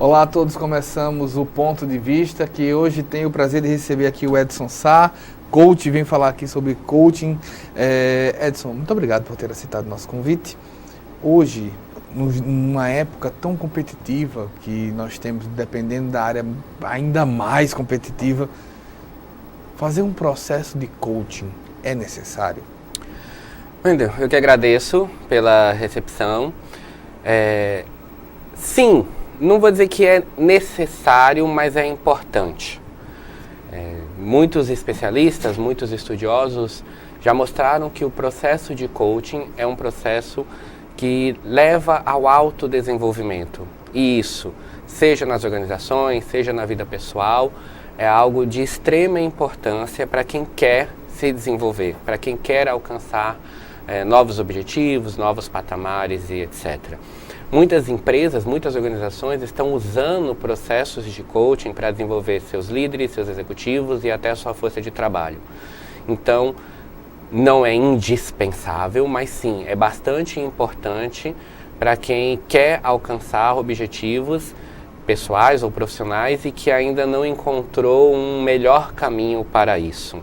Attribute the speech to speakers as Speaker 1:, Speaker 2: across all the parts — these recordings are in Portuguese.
Speaker 1: Olá a todos, começamos o Ponto de Vista, que hoje tenho o prazer de receber aqui o Edson Sá, coach, vem falar aqui sobre coaching. Edson, muito obrigado por ter aceitado o nosso convite. Hoje, numa época tão competitiva que nós temos, dependendo da área ainda mais competitiva, fazer um processo de coaching é necessário?
Speaker 2: Wendel, eu que agradeço pela recepção. Sim, não vou dizer que é necessário, mas é importante. Muitos especialistas, muitos estudiosos já mostraram que o processo de coaching é um processo que leva ao autodesenvolvimento. E isso, seja nas organizações, seja na vida pessoal, é algo de extrema importância para quem quer se desenvolver, para quem quer alcançar novos objetivos, novos patamares e etc. Muitas empresas, muitas organizações estão usando processos de coaching para desenvolver seus líderes, seus executivos e até a sua força de trabalho. Então, não é indispensável, mas sim, é bastante importante para quem quer alcançar objetivos pessoais ou profissionais e que ainda não encontrou um melhor caminho para isso.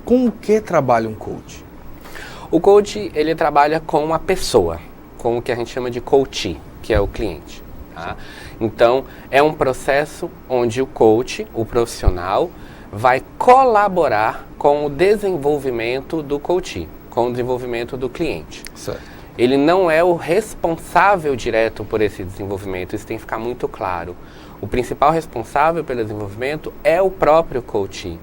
Speaker 1: Com o que trabalha um coach?
Speaker 2: O coach, ele trabalha com a pessoa, com o que a gente chama de coachee, que é o cliente. Tá? Então, é um processo onde o coach, o profissional, vai colaborar com o desenvolvimento do coachee, com o desenvolvimento do cliente.
Speaker 1: Certo.
Speaker 2: Ele não é o responsável direto por esse desenvolvimento, isso tem que ficar muito claro. O principal responsável pelo desenvolvimento é o próprio coachee.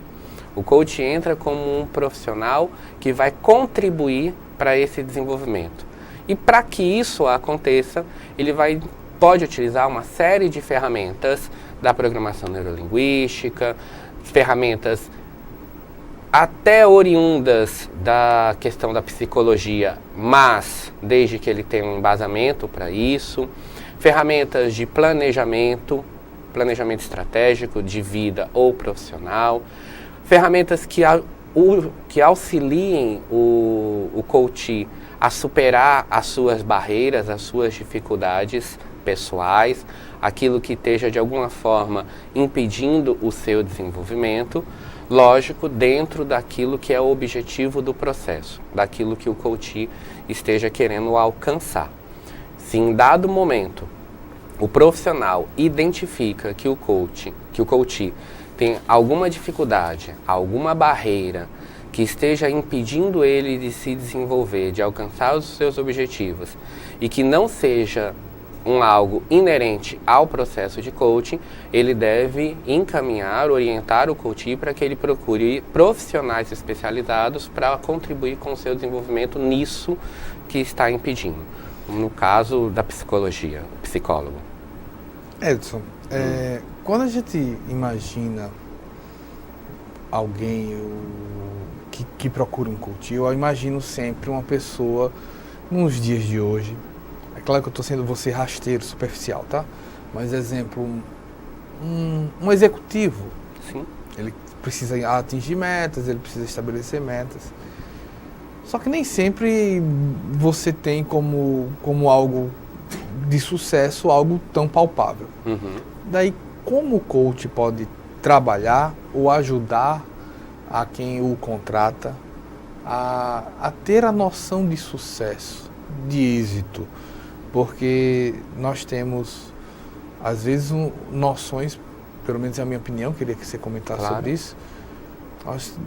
Speaker 2: O coach entra como um profissional que vai contribuir para esse desenvolvimento. E para que isso aconteça, ele pode utilizar uma série de ferramentas da programação neurolinguística, ferramentas até oriundas da questão da psicologia, mas desde que ele tenha um embasamento para isso, ferramentas de planejamento estratégico de vida ou profissional, ferramentas que auxiliem o coach a superar as suas barreiras, as suas dificuldades pessoais, aquilo que esteja de alguma forma impedindo o seu desenvolvimento, lógico, dentro daquilo que é o objetivo do processo, daquilo que o coach esteja querendo alcançar. Se em dado momento o profissional identifica que o coach tem alguma dificuldade, alguma barreira que esteja impedindo ele de se desenvolver, de alcançar os seus objetivos e que não seja algo inerente ao processo de coaching, ele deve encaminhar, orientar o coach para que ele procure profissionais especializados para contribuir com o seu desenvolvimento nisso que está impedindo. No caso da psicologia, psicólogo.
Speaker 1: Edson, quando a gente imagina alguém que procura um coach, eu imagino sempre uma pessoa, nos dias de hoje, é claro que eu estou sendo você rasteiro, superficial, tá? Mas, exemplo, um executivo.
Speaker 2: Sim.
Speaker 1: Ele precisa atingir metas, ele precisa estabelecer metas. Só que nem sempre você tem como algo de sucesso, algo tão palpável.
Speaker 2: Uhum.
Speaker 1: Daí, como o coach pode trabalhar ou ajudar a quem o contrata a ter a noção de sucesso, de êxito? Porque nós temos, às vezes, noções, pelo menos é a minha opinião, queria que você comentasse sobre isso,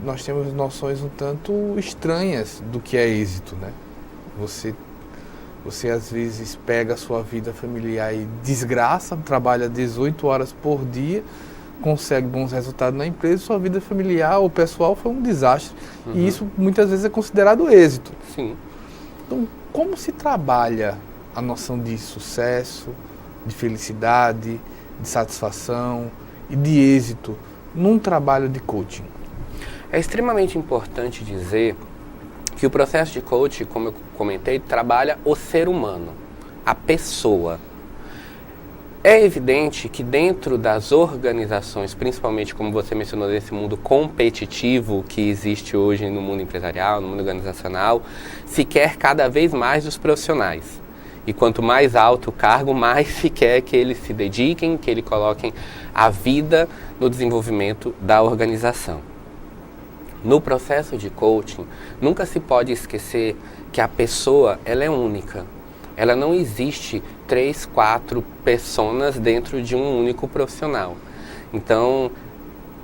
Speaker 1: nós temos noções um tanto estranhas do que é êxito, né? Você às vezes pega a sua vida familiar e desgraça, trabalha 18 horas por dia, consegue bons resultados na empresa, sua vida familiar ou pessoal foi um desastre. Uhum. E isso muitas vezes é considerado êxito.
Speaker 2: Sim.
Speaker 1: Então, como se trabalha a noção de sucesso, de felicidade, de satisfação e de êxito num trabalho de coaching?
Speaker 2: É extremamente importante dizer que o processo de coaching, como eu comentei, trabalha o ser humano, a pessoa. É evidente que dentro das organizações, principalmente como você mencionou, desse mundo competitivo que existe hoje no mundo empresarial, no mundo organizacional, se quer cada vez mais dos profissionais. E quanto mais alto o cargo, mais se quer que eles se dediquem, que eles coloquem a vida no desenvolvimento da organização. No processo de coaching, nunca se pode esquecer que a pessoa ela é única. Ela não existe 3, 4 pessoas dentro de um único profissional. Então,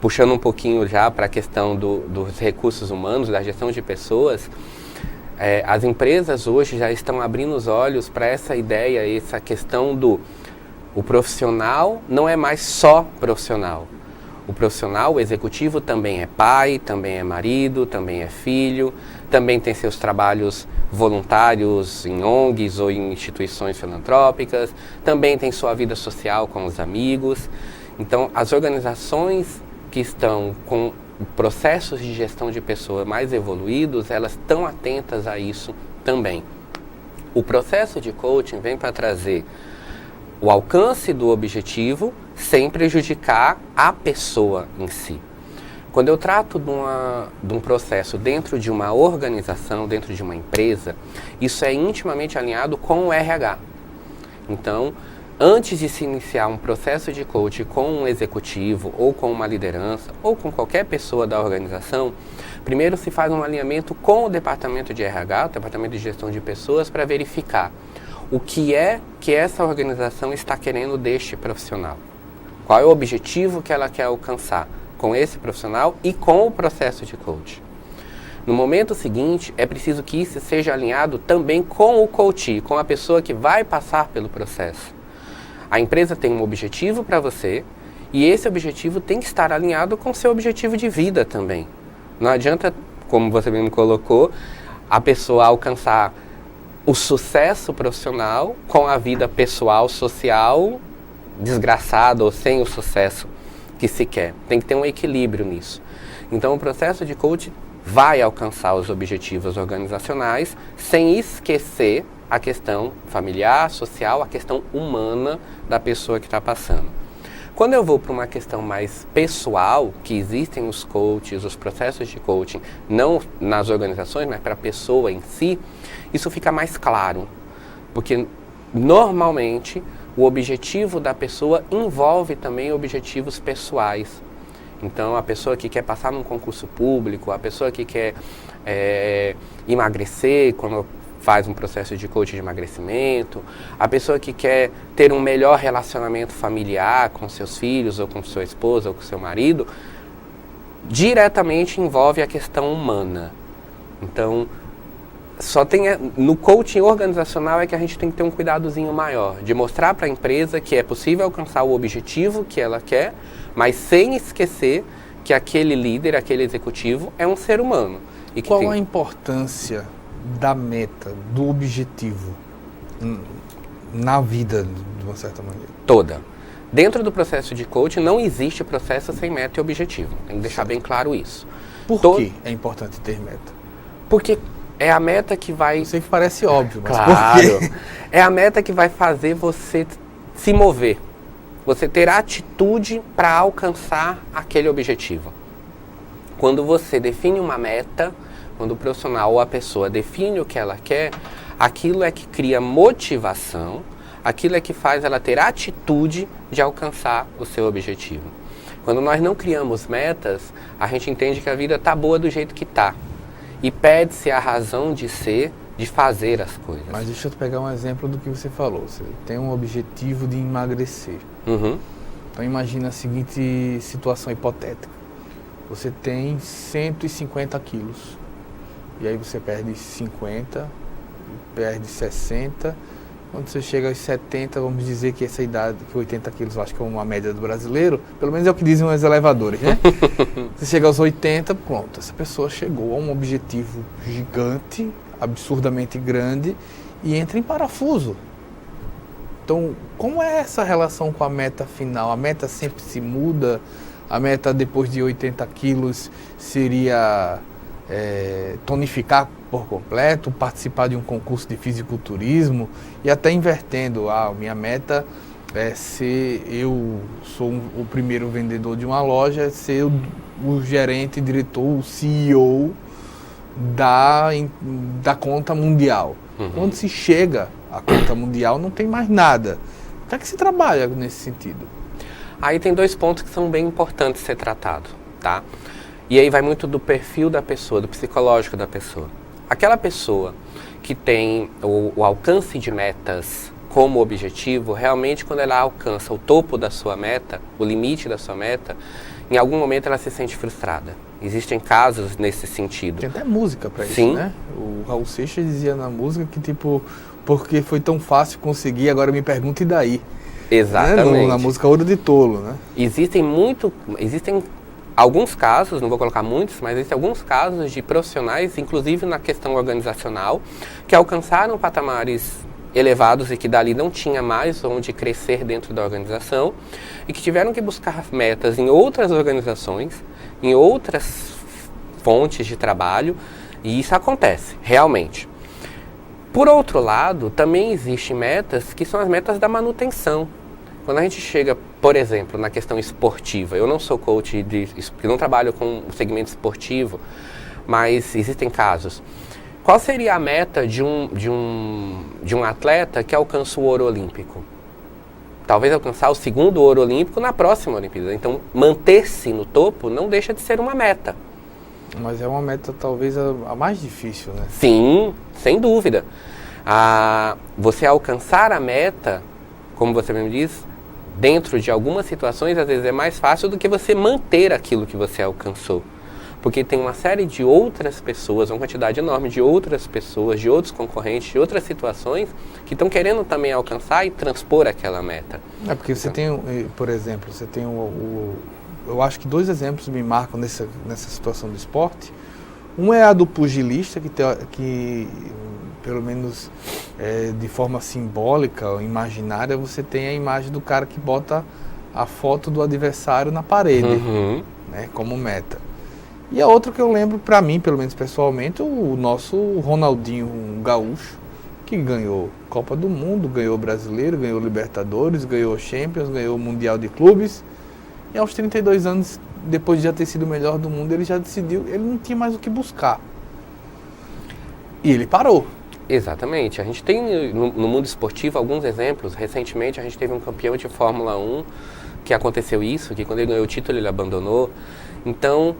Speaker 2: puxando um pouquinho já para a questão dos recursos humanos, da gestão de pessoas, as empresas hoje já estão abrindo os olhos para essa ideia, essa questão o profissional não é mais só profissional. O profissional, o executivo, também é pai, também é marido, também é filho, também tem seus trabalhos voluntários em ONGs ou em instituições filantrópicas, também tem sua vida social com os amigos. Então, as organizações que estão com processos de gestão de pessoas mais evoluídos, elas estão atentas a isso também. O processo de coaching vem para trazer o alcance do objetivo sem prejudicar a pessoa em si. Quando eu trato de um processo dentro de uma organização, dentro de uma empresa, isso é intimamente alinhado com o RH. Então, antes de se iniciar um processo de coaching com um executivo, ou com uma liderança, ou com qualquer pessoa da organização, primeiro se faz um alinhamento com o departamento de RH, o departamento de gestão de pessoas, para verificar o que é que essa organização está querendo deste profissional. Qual é o objetivo que ela quer alcançar com esse profissional e com o processo de coaching. No momento seguinte, é preciso que isso seja alinhado também com o coach, com a pessoa que vai passar pelo processo. A empresa tem um objetivo para você e esse objetivo tem que estar alinhado com o seu objetivo de vida também. Não adianta, como você mesmo colocou, a pessoa alcançar o sucesso profissional com a vida pessoal, social, desgraçada ou sem o sucesso que se quer. Tem que ter um equilíbrio nisso. Então, o processo de coaching vai alcançar os objetivos organizacionais sem esquecer a questão familiar, social, a questão humana da pessoa que está passando. Quando eu vou para uma questão mais pessoal, que existem os coaches, os processos de coaching, não nas organizações, mas para a pessoa em si, isso fica mais claro. Porque, normalmente, o objetivo da pessoa envolve também objetivos pessoais. Então, a pessoa que quer passar num concurso público, a pessoa que quer emagrecer, quando faz um processo de coaching de emagrecimento, a pessoa que quer ter um melhor relacionamento familiar com seus filhos, ou com sua esposa, ou com seu marido, diretamente envolve a questão humana. Então, no coaching organizacional é que a gente tem que ter um cuidadozinho maior, de mostrar para a empresa que é possível alcançar o objetivo que ela quer, mas sem esquecer que aquele líder, aquele executivo é um ser humano. E que
Speaker 1: Qual a importância da meta, do objetivo na vida, de uma certa maneira?
Speaker 2: Toda. Dentro do processo de coaching não existe processo sem meta e objetivo. Tem que deixar bem claro isso.
Speaker 1: Por que é importante ter meta?
Speaker 2: Porque é a meta que vai...
Speaker 1: Eu sei que parece óbvio, mas
Speaker 2: claro,
Speaker 1: por quê?
Speaker 2: É a meta que vai fazer você se mover. Você ter atitude para alcançar aquele objetivo. Quando você define uma meta, quando o profissional ou a pessoa define o que ela quer, aquilo é que cria motivação, aquilo é que faz ela ter atitude de alcançar o seu objetivo. Quando nós não criamos metas, a gente entende que a vida está boa do jeito que está. E perde-se a razão de ser, de fazer as coisas.
Speaker 1: Mas deixa eu te pegar um exemplo do que você falou. Você tem um objetivo de emagrecer.
Speaker 2: Uhum.
Speaker 1: Então imagina a seguinte situação hipotética. Você tem 150 quilos. E aí você perde 50, perde 60. Quando você chega aos 70, vamos dizer que essa idade, que 80 quilos, eu acho que é uma média do brasileiro, pelo menos é o que dizem os elevadores, né? Você chega aos 80, pronto, essa pessoa chegou a um objetivo gigante, absurdamente grande, e entra em parafuso. Então, como é essa relação com a meta final? A meta sempre se muda? A meta depois de 80 quilos seria tonificar por completo, participar de um concurso de fisiculturismo e até invertendo, minha meta é ser, eu sou o primeiro vendedor de uma loja, ser o gerente, diretor, o CEO da conta mundial. Quando se chega à conta mundial, não tem mais nada. O que é que se trabalha nesse sentido?
Speaker 2: Aí tem 2 pontos que são bem importantes ser tratado, tá? E aí vai muito do perfil da pessoa, do psicológico da pessoa. Aquela pessoa que tem o alcance de metas como objetivo, realmente quando ela alcança o topo da sua meta, o limite da sua meta, em algum momento ela se sente frustrada. Existem casos nesse sentido.
Speaker 1: Tem até música pra isso,
Speaker 2: Sim.
Speaker 1: né? O Raul Seixas dizia na música que tipo, porque foi tão fácil conseguir, agora me pergunta e daí?
Speaker 2: Exatamente.
Speaker 1: Né? Na música Ouro de Tolo, né?
Speaker 2: Existem alguns casos, não vou colocar muitos, mas existem alguns casos de profissionais, inclusive na questão organizacional, que alcançaram patamares elevados e que dali não tinha mais onde crescer dentro da organização e que tiveram que buscar metas em outras organizações, em outras fontes de trabalho, e isso acontece, realmente. Por outro lado, também existem metas que são as metas da manutenção. Quando a gente chega, por exemplo, na questão esportiva, eu não sou coach, eu não trabalho com o segmento esportivo, mas existem casos. Qual seria a meta de um atleta que alcança o ouro olímpico? Talvez alcançar o 2º ouro olímpico na próxima Olimpíada. Então, manter-se no topo não deixa de ser uma meta.
Speaker 1: Mas é uma meta talvez a mais difícil, né?
Speaker 2: Sim, sem dúvida. Você alcançar a meta, como você mesmo diz, dentro de algumas situações, às vezes é mais fácil do que você manter aquilo que você alcançou. Porque tem uma série de outras pessoas, uma quantidade enorme de outras pessoas, de outros concorrentes, de outras situações, que estão querendo também alcançar e transpor aquela meta.
Speaker 1: É porque você tem, por exemplo, você tem eu acho que 2 exemplos me marcam nessa situação do esporte. Um é a do pugilista, que pelo menos de forma simbólica ou imaginária, você tem a imagem do cara que bota a foto do adversário na parede, né, como meta. E a outra que eu lembro, para mim, pelo menos pessoalmente, o nosso Ronaldinho Gaúcho, que ganhou Copa do Mundo, ganhou Brasileiro, ganhou Libertadores, ganhou Champions, ganhou Mundial de Clubes. E aos 32 anos, depois de já ter sido o melhor do mundo, ele já decidiu, ele não tinha mais o que buscar. E ele parou.
Speaker 2: Exatamente. A gente tem no mundo esportivo alguns exemplos. Recentemente a gente teve um campeão de Fórmula 1 que aconteceu isso, que quando ele ganhou o título ele abandonou. Então,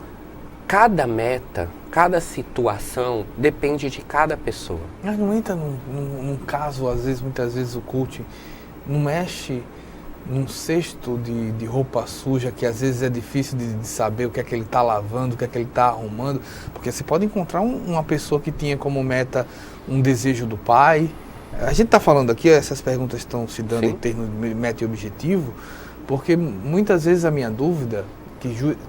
Speaker 2: cada meta, cada situação depende de cada pessoa.
Speaker 1: Mas não entra num caso, muitas vezes o coaching não mexe num cesto de roupa suja que às vezes é difícil de saber o que é que ele está lavando, o que é que ele está arrumando, porque você pode encontrar uma pessoa que tinha como meta um desejo do pai. A gente está falando aqui, essas perguntas estão se dando em termos de meta e objetivo, porque muitas vezes a minha dúvida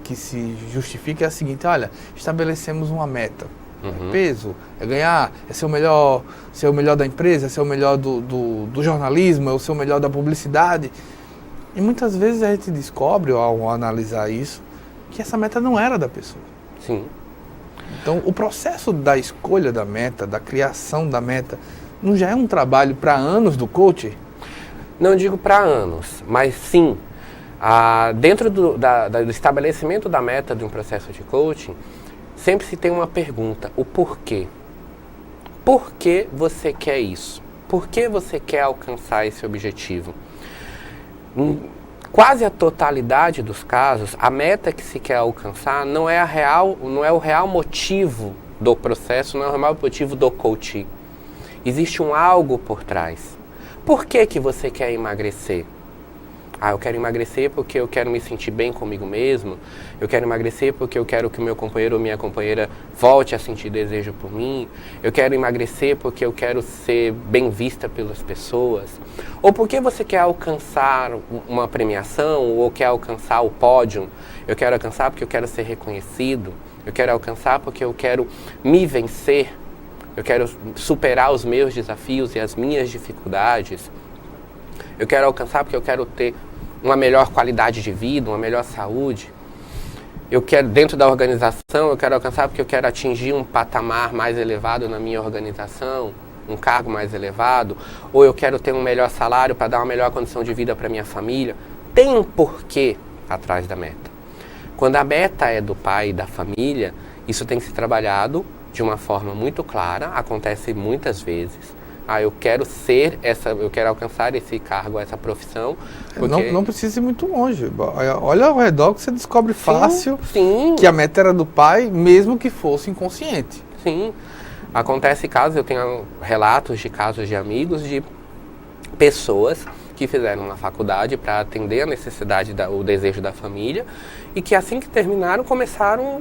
Speaker 1: que se justifica é a seguinte: olha, estabelecemos uma meta. É peso, é ganhar, é ser o melhor da empresa, é ser o melhor do jornalismo, é ser o melhor da publicidade. E muitas vezes a gente descobre, ao analisar isso, que essa meta não era da pessoa.
Speaker 2: Sim.
Speaker 1: Então, o processo da escolha da meta, da criação da meta, não já é um trabalho para anos do coach?
Speaker 2: Não digo para anos, mas sim, dentro do estabelecimento da meta de um processo de coaching, sempre se tem uma pergunta: o porquê? Por que você quer isso? Por que você quer alcançar esse objetivo? Em quase a totalidade dos casos, a meta que se quer alcançar não é o real motivo do processo, não é o real motivo do coaching. Existe um algo por trás. Por que você quer emagrecer? Eu quero emagrecer porque eu quero me sentir bem comigo mesmo. Eu quero emagrecer porque eu quero que o meu companheiro ou minha companheira volte a sentir desejo por mim. Eu quero emagrecer porque eu quero ser bem vista pelas pessoas. Ou porque você quer alcançar uma premiação ou quer alcançar o pódio. Eu quero alcançar porque eu quero ser reconhecido. Eu quero alcançar porque eu quero me vencer. Eu quero superar os meus desafios e as minhas dificuldades. Eu quero alcançar porque eu quero ter uma melhor qualidade de vida, uma melhor saúde. Eu quero, dentro da organização, eu quero alcançar porque eu quero atingir um patamar mais elevado na minha organização, um cargo mais elevado, ou eu quero ter um melhor salário para dar uma melhor condição de vida para minha família. Tem um porquê atrás da meta. Quando a meta é do pai e da família, isso tem que ser trabalhado de uma forma muito clara, acontece muitas vezes. Eu quero alcançar esse cargo, essa profissão. Porque...
Speaker 1: Não precisa ir muito longe. Olha ao redor que você descobre fácil
Speaker 2: sim.
Speaker 1: que a meta era do pai, mesmo que fosse inconsciente.
Speaker 2: Sim. Acontece casos, eu tenho relatos de casos de amigos, de pessoas que fizeram uma faculdade para atender a necessidade, o desejo da família, e que assim que terminaram,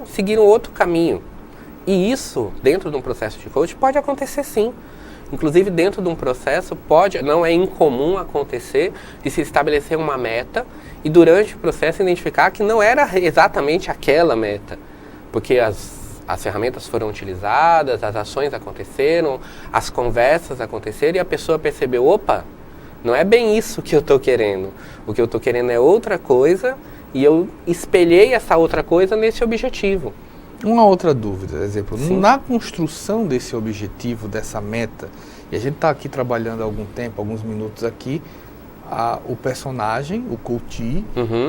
Speaker 2: seguiram outro caminho. E isso, dentro de um processo de coaching, pode acontecer sim. Inclusive, dentro de um processo, não é incomum acontecer de se estabelecer uma meta e, durante o processo, identificar que não era exatamente aquela meta. Porque as ferramentas foram utilizadas, as ações aconteceram, as conversas aconteceram e a pessoa percebeu, opa, não é bem isso que eu estou querendo. O que eu estou querendo é outra coisa e eu espelhei essa outra coisa nesse objetivo.
Speaker 1: Uma outra dúvida, por exemplo,
Speaker 2: Sim.
Speaker 1: Na construção desse objetivo, dessa meta, e a gente está aqui trabalhando há algum tempo, alguns minutos aqui, o personagem, o coach,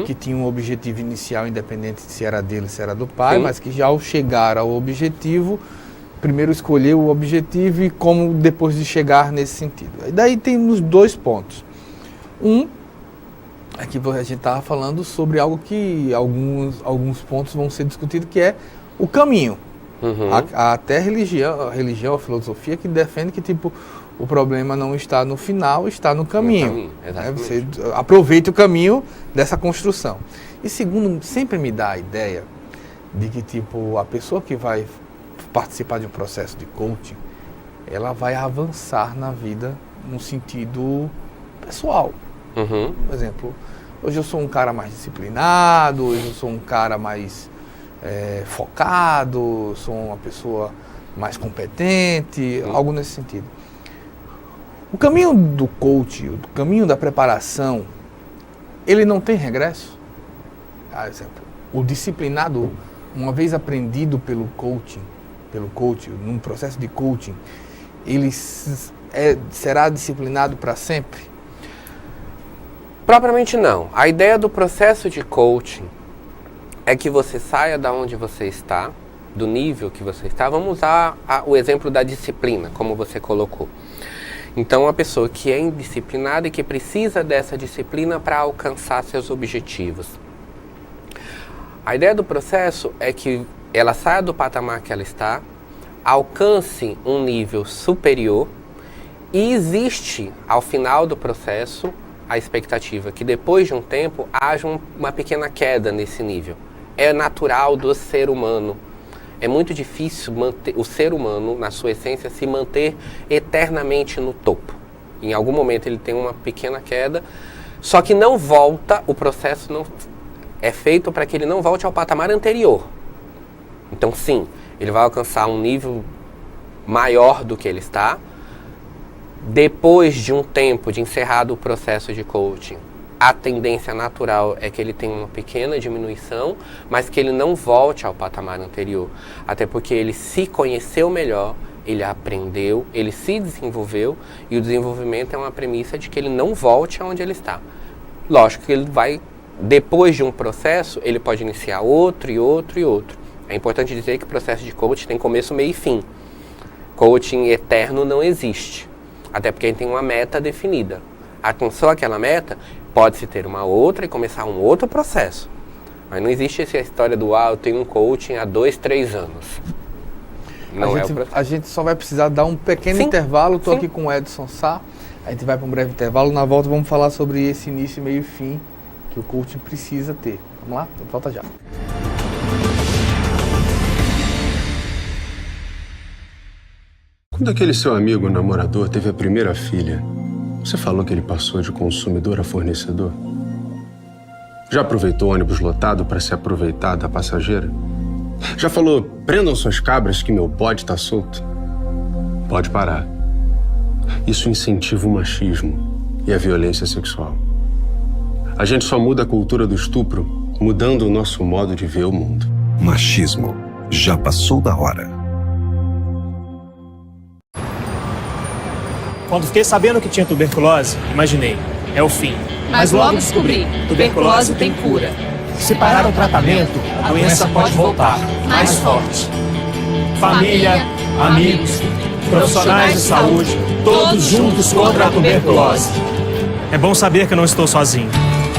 Speaker 1: que tinha um objetivo inicial, independente se era dele, se era do pai,
Speaker 2: Sim.
Speaker 1: mas que já ao chegar ao objetivo, primeiro escolheu o objetivo e como depois de chegar nesse sentido. E daí temos dois pontos. Aqui a gente estava falando sobre algo que alguns pontos vão ser discutidos, que é o caminho. Até a religião, a filosofia que defende que o problema não está no final, está no caminho.
Speaker 2: Exatamente.
Speaker 1: Você aproveita o caminho dessa construção. E segundo, sempre me dá a ideia de que a pessoa que vai participar de um processo de coaching, ela vai avançar na vida no sentido pessoal. Por exemplo, hoje eu sou um cara mais disciplinado, hoje eu sou um cara mais focado, sou uma pessoa mais competente, algo nesse sentido. O caminho do coach, o caminho da preparação, ele não tem regresso? Por exemplo, o disciplinado, uma vez aprendido pelo coach, num processo de coaching, ele será disciplinado para sempre?
Speaker 2: Propriamente não. A ideia do processo de coaching é que você saia da onde você está, do nível que você está. Vamos usar o exemplo da disciplina, como você colocou. Então, a pessoa que é indisciplinada e que precisa dessa disciplina para alcançar seus objetivos. A ideia do processo é que ela saia do patamar que ela está, alcance um nível superior e existe, ao final do processo, a expectativa que depois de um tempo haja uma pequena queda nesse nível. É natural do ser humano. É muito difícil manter o ser humano, na sua essência, se manter eternamente no topo. Em algum momento ele tem uma pequena queda, só que não volta, o processo não é feito para que ele não volte ao patamar anterior. Então sim, ele vai alcançar um nível maior do que ele está, depois de um tempo de encerrado o processo de coaching. A tendência natural é que ele tenha uma pequena diminuição, mas que ele não volte ao patamar anterior. Até porque ele se conheceu melhor, ele aprendeu, ele se desenvolveu, e o desenvolvimento é uma premissa de que ele não volte aonde ele está. Lógico que ele vai, depois de um processo, ele pode iniciar outro e outro e outro. É importante dizer que o processo de coaching tem começo, meio e fim. Coaching eterno não existe, até porque ele tem uma meta definida. Alcançou aquela meta, pode-se ter uma outra e começar um outro processo. Mas não existe essa história do eu tenho um coaching há 2, 3 anos. Não é o processo.
Speaker 1: A gente só vai precisar dar um pequeno intervalo. Estou aqui com o Edson Sá. A gente vai para um breve intervalo. Na volta vamos falar sobre esse início, meio e fim que o coaching precisa ter. Vamos lá? Volta já.
Speaker 3: Quando aquele seu amigo namorador teve a primeira filha, você falou que ele passou de consumidor a fornecedor? Já aproveitou o ônibus lotado para se aproveitar da passageira? Já falou, prendam suas cabras que meu bode tá solto? Pode parar. Isso incentiva o machismo e a violência sexual. A gente só muda a cultura do estupro mudando o nosso modo de ver o mundo.
Speaker 4: Machismo. Já passou da hora.
Speaker 5: Quando fiquei sabendo que tinha tuberculose, imaginei, é o fim.
Speaker 6: Mas logo descobri, tuberculose tem cura.
Speaker 5: Se parar o tratamento, a doença pode voltar, mais forte. família, amigos, profissionais de saúde, todos juntos contra a tuberculose. É bom saber que eu não estou sozinho.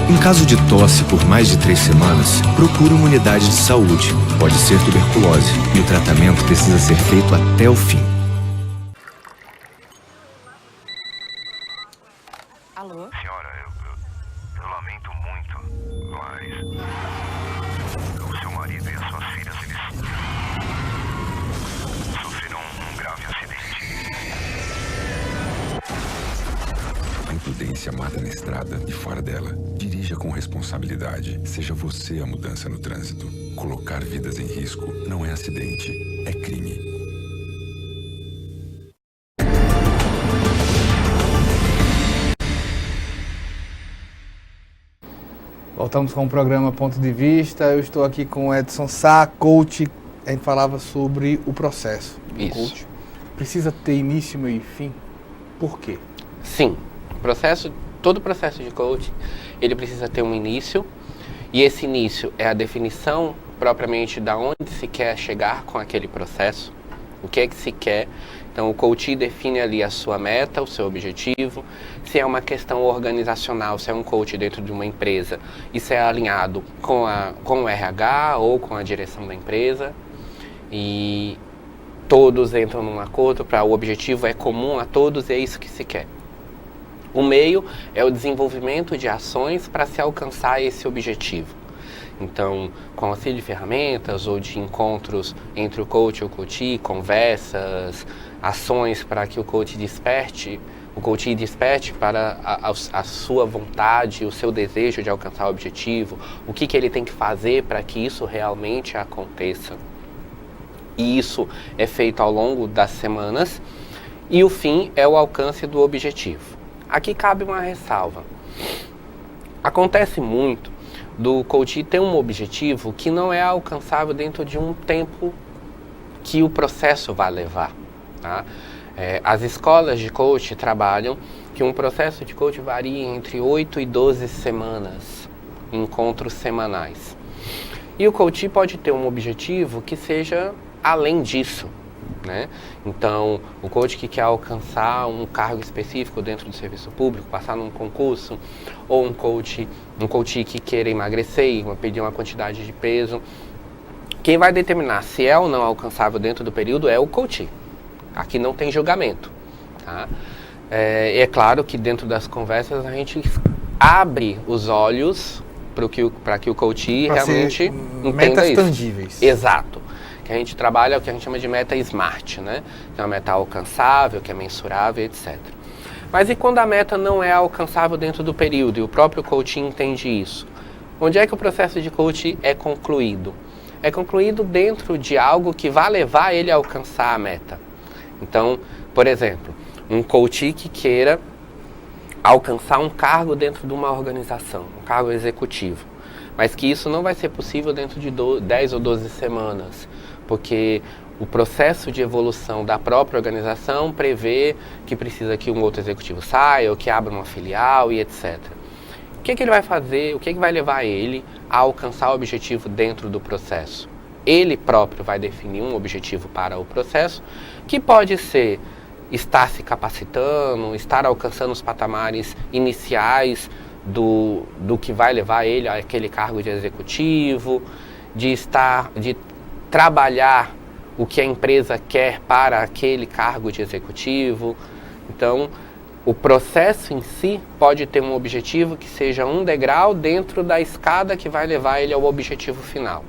Speaker 4: Em caso de tosse por mais de 3 semanas, procure uma unidade de saúde. Pode ser tuberculose e o tratamento precisa ser feito até o fim.
Speaker 7: Alô?
Speaker 8: Senhora, eu lamento muito, mas o seu marido e as suas filhas, eles sofreram um grave acidente.
Speaker 9: A imprudência mata na estrada e fora dela. Dirija com responsabilidade. Seja você a mudança no trânsito. Colocar vidas em risco não é acidente, é crime.
Speaker 1: Voltamos com o programa Ponto de Vista. Eu estou aqui com o Edson Sá, coach. A gente falava sobre o processo.
Speaker 2: Isso.
Speaker 1: Coach precisa ter início, meio e fim. Por quê?
Speaker 2: Sim. Todo processo de coaching, ele precisa ter um início. E esse início é a definição propriamente da onde se quer chegar com aquele processo. O que é que se quer. Então, o coach define ali a sua meta, o seu objetivo. Se é uma questão organizacional, se é um coach dentro de uma empresa, isso é alinhado com o RH ou com a direção da empresa. E todos entram num acordo para o objetivo é comum a todos e é isso que se quer. O meio é o desenvolvimento de ações para se alcançar esse objetivo. Então, com auxílio de ferramentas ou de encontros entre o coach e o coachee, conversas, ações para que o coachee desperte para a sua vontade, o seu desejo de alcançar o objetivo, o que ele tem que fazer para que isso realmente aconteça. E isso é feito ao longo das semanas e o fim é o alcance do objetivo. Aqui cabe uma ressalva. Acontece muito do coach ter um objetivo que não é alcançável dentro de um tempo que o processo vai levar. Tá? As escolas de coach trabalham que um processo de coach varia entre 8 e 12 semanas, encontros semanais. E o coach pode ter um objetivo que seja além disso. Né? Então, o coach que quer alcançar um cargo específico dentro do serviço público, passar num concurso, ou um coach que queira emagrecer e pedir uma quantidade de peso, quem vai determinar se é ou não alcançável dentro do período é o coach. Aqui não tem julgamento. Tá? É claro que dentro das conversas a gente abre os olhos para que o coach realmente entenda
Speaker 1: metas
Speaker 2: isso.
Speaker 1: Tangíveis.
Speaker 2: Exato. Que a gente trabalha o que a gente chama de meta SMART, né? Que é uma meta alcançável, que é mensurável, etc. Mas e quando a meta não é alcançável dentro do período e o próprio coaching entende isso? Onde é que o processo de coaching é concluído? É concluído dentro de algo que vai levar ele a alcançar a meta. Então, por exemplo, um coach que queira alcançar um cargo dentro de uma organização, um cargo executivo, mas que isso não vai ser possível dentro de 10 ou 12 semanas, porque o processo de evolução da própria organização prevê que precisa que um outro executivo saia ou que abra uma filial e etc. O que ele vai fazer, o que vai levar ele a alcançar o objetivo dentro do processo? Ele próprio vai definir um objetivo para o processo, que pode ser estar se capacitando, estar alcançando os patamares iniciais do que vai levar ele àquele cargo de executivo, de trabalhar o que a empresa quer para aquele cargo de executivo. Então, o processo em si pode ter um objetivo que seja um degrau dentro da escada que vai levar ele ao objetivo final.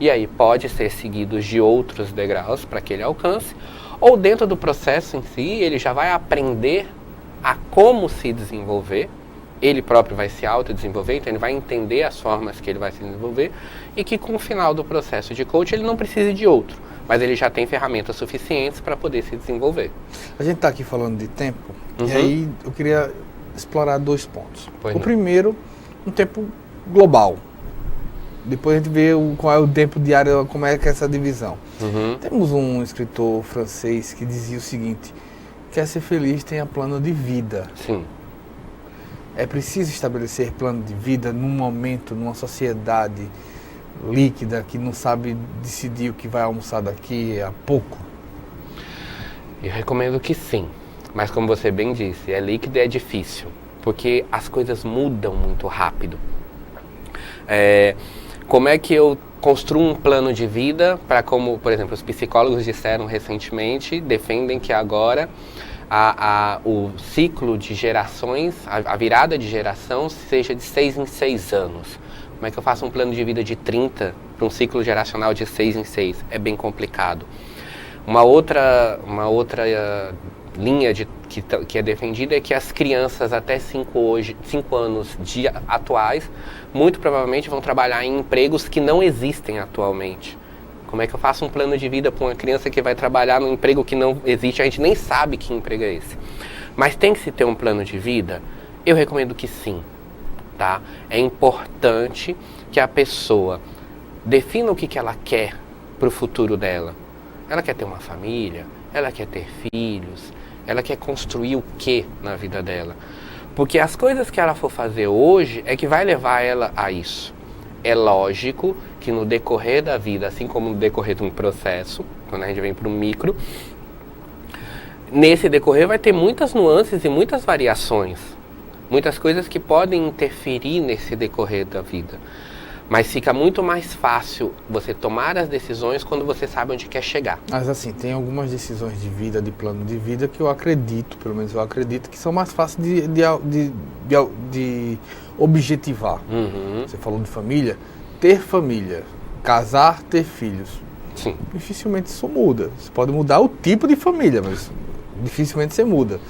Speaker 2: E aí pode ser seguido de outros degraus para que ele alcance, ou dentro do processo em si, ele já vai aprender a como se desenvolver, ele próprio vai se autodesenvolver, então ele vai entender as formas que ele vai se desenvolver e que com o final do processo de coach ele não precisa de outro, mas ele já tem ferramentas suficientes para poder se desenvolver.
Speaker 1: A gente está aqui falando de tempo, e aí eu queria explorar 2 pontos. O primeiro, um tempo global. Depois a gente vê qual é o tempo diário, como é que é essa divisão. Temos um escritor francês que dizia o seguinte: quer ser feliz, tenha plano de vida.
Speaker 2: Sim.
Speaker 1: É preciso estabelecer plano de vida num momento, numa sociedade líquida, que não sabe decidir o que vai almoçar daqui a pouco?
Speaker 2: Eu recomendo que sim, mas como você bem disse, é líquido e é difícil, porque as coisas mudam muito rápido. Como é que eu construo um plano de vida para, como, por exemplo, os psicólogos disseram recentemente, defendem que agora o ciclo de gerações, a virada de geração seja de 6 em 6 anos. Como é que eu faço um plano de vida de 30 para um ciclo geracional de 6 em 6? É bem complicado. Uma outra linha que é defendida é que as crianças até 5 anos atuais, muito provavelmente vão trabalhar em empregos que não existem atualmente. Como é que eu faço um plano de vida para uma criança que vai trabalhar num emprego que não existe? A gente nem sabe que emprego é esse. Mas tem que se ter um plano de vida? Eu recomendo que sim. Tá? É importante que a pessoa defina o que ela quer para o futuro dela. Ela quer ter uma família, ela quer ter filhos, ela quer construir o que na vida dela. Porque as coisas que ela for fazer hoje é que vai levar ela a isso. É lógico que no decorrer da vida, assim como no decorrer de um processo, quando a gente vem para o micro, nesse decorrer vai ter muitas nuances e muitas variações. Muitas coisas que podem interferir nesse decorrer da vida. Mas fica muito mais fácil você tomar as decisões quando você sabe onde quer chegar.
Speaker 1: Mas assim, tem algumas decisões de vida, de plano de vida, que eu acredito, pelo menos eu acredito, que são mais fáceis de objetivar. Você falou de família, ter família, casar, ter filhos.
Speaker 2: Sim.
Speaker 1: Dificilmente isso muda. Você pode mudar o tipo de família, mas dificilmente você muda.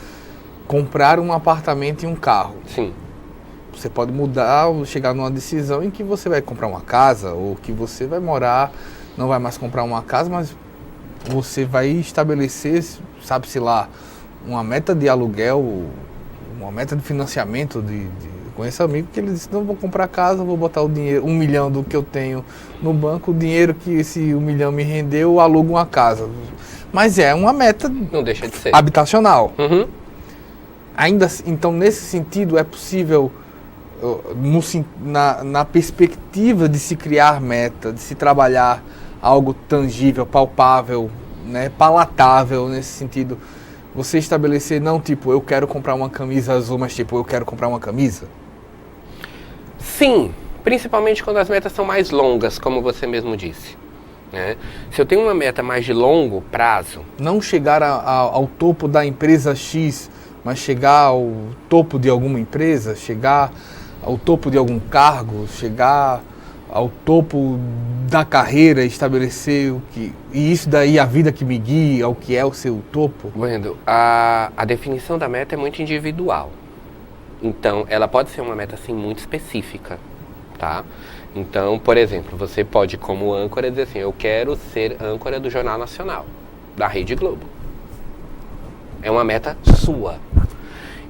Speaker 1: Comprar um apartamento e um carro.
Speaker 2: Sim.
Speaker 1: Você pode mudar ou chegar numa decisão em que você vai comprar uma casa ou que você vai morar, não vai mais comprar uma casa, mas você vai estabelecer, sabe-se lá, uma meta de aluguel, uma meta de financiamento. Conheço amigo que ele disse, não vou comprar casa, vou botar o dinheiro, 1 milhão do que eu tenho no banco, o dinheiro que esse 1 milhão me rendeu, eu alugo uma casa. Mas é uma meta
Speaker 2: não deixa de ser
Speaker 1: habitacional. Ainda, então, nesse sentido, é possível, na perspectiva de se criar meta, de se trabalhar algo tangível, palpável, né, palatável nesse sentido, você estabelecer, não tipo, eu quero comprar uma camisa azul, mas tipo, eu quero comprar uma camisa?
Speaker 2: Sim, principalmente quando as metas são mais longas, como você mesmo disse. Né? Se eu tenho uma meta mais de longo prazo...
Speaker 1: Não chegar ao topo da empresa X, mas chegar ao topo de alguma empresa, chegar ao topo de algum cargo, chegar ao topo da carreira, estabelecer o que... E isso daí, a vida que me guia, ao que é o seu topo?
Speaker 2: Wendel, a definição da meta é muito individual. Então, ela pode ser uma meta, assim, muito específica, tá? Então, por exemplo, você pode, como âncora, dizer assim, eu quero ser âncora do Jornal Nacional, da Rede Globo. É uma meta sua.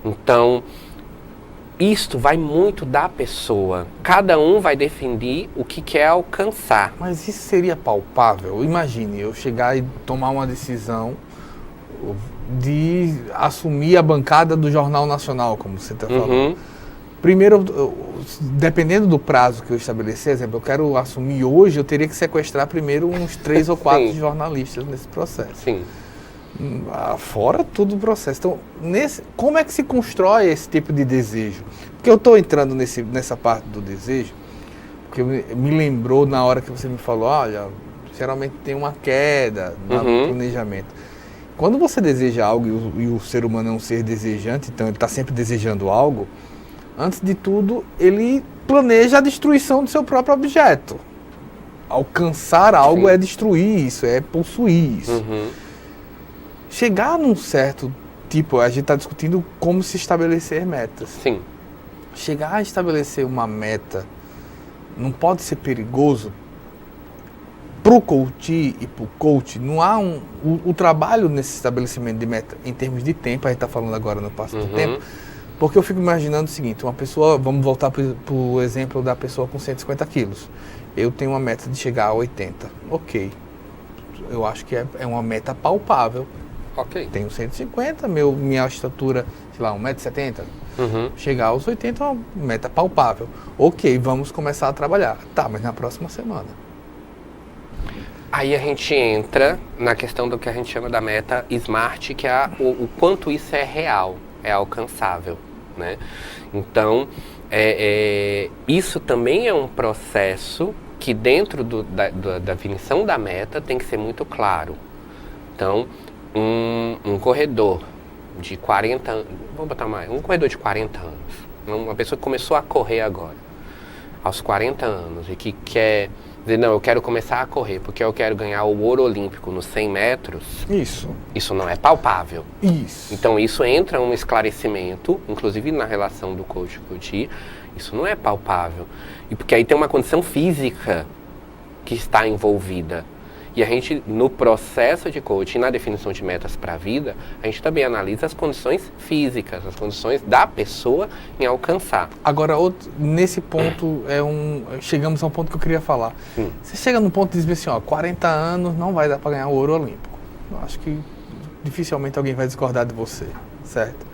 Speaker 2: Então, isto vai muito da pessoa. Cada um vai definir o que quer alcançar.
Speaker 1: Mas isso seria palpável? Imagine, eu chegar e tomar uma decisão de assumir a bancada do Jornal Nacional, como você está falando. Primeiro, dependendo do prazo que eu estabelecer, exemplo, eu quero assumir hoje, eu teria que sequestrar primeiro uns 3 ou 4 jornalistas nesse processo.
Speaker 2: Sim.
Speaker 1: Fora todo o processo. Então, como é que se constrói esse tipo de desejo? Porque eu estou entrando nessa parte do desejo, porque me lembrou na hora que você me falou, olha, geralmente tem uma queda no planejamento. Quando você deseja algo e o ser humano é um ser desejante, então ele está sempre desejando algo, antes de tudo, ele planeja a destruição do seu próprio objeto. Alcançar algo é destruir isso, é possuir isso. Chegar num certo tipo, a gente está discutindo como se estabelecer metas.
Speaker 2: Sim.
Speaker 1: Chegar a estabelecer uma meta não pode ser perigoso pro coach e pro coach. Não há o trabalho nesse estabelecimento de meta em termos de tempo, a gente está falando agora no passo do tempo, porque eu fico imaginando o seguinte, uma pessoa, vamos voltar pro exemplo da pessoa com 150 quilos. Eu tenho uma meta de chegar a 80. Ok. Eu acho que é uma meta palpável.
Speaker 2: Ok.
Speaker 1: Tenho 150, minha estatura, sei lá, 1,70 m. Chegar aos 80 é uma meta palpável. Ok, vamos começar a trabalhar. Tá, mas na próxima semana.
Speaker 2: Aí a gente entra na questão do que a gente chama da meta SMART, que é o quanto isso é real, é alcançável, né? Então, isso também é um processo que dentro da definição da meta tem que ser muito claro. Então, um corredor de 40 anos, vou botar mais, um corredor de 40 anos, uma pessoa que começou a correr agora, aos 40 anos, e que quer dizer, não, eu quero começar a correr porque eu quero ganhar o ouro olímpico nos 100 metros. Isso não é palpável.
Speaker 1: Isso.
Speaker 2: Então isso entra um esclarecimento, inclusive na relação do coach e coach, isso não é palpável. E porque aí tem uma condição física que está envolvida. E a gente, no processo de coaching, na definição de metas para a vida, a gente também analisa as condições físicas, as condições da pessoa em alcançar.
Speaker 1: Agora, nesse ponto, chegamos a um ponto que eu queria falar. Você chega num ponto e diz assim, 40 anos não vai dar para ganhar o ouro olímpico. Eu acho que dificilmente alguém vai discordar de você, certo?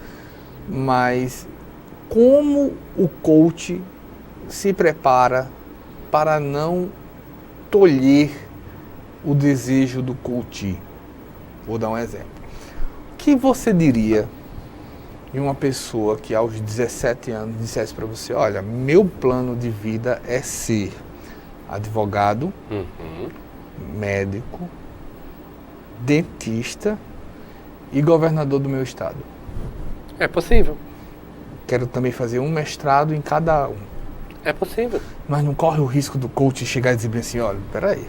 Speaker 1: Mas como o coach se prepara para não tolher o desejo do coach? Vou dar um exemplo. O que você diria de uma pessoa que aos 17 anos dissesse para você, olha, meu plano de vida é ser advogado, médico, dentista e governador do meu estado?
Speaker 2: É possível.
Speaker 1: Quero também fazer um mestrado em cada um.
Speaker 2: É possível.
Speaker 1: Mas não corre o risco do coach chegar e dizer bem assim, olha, peraí.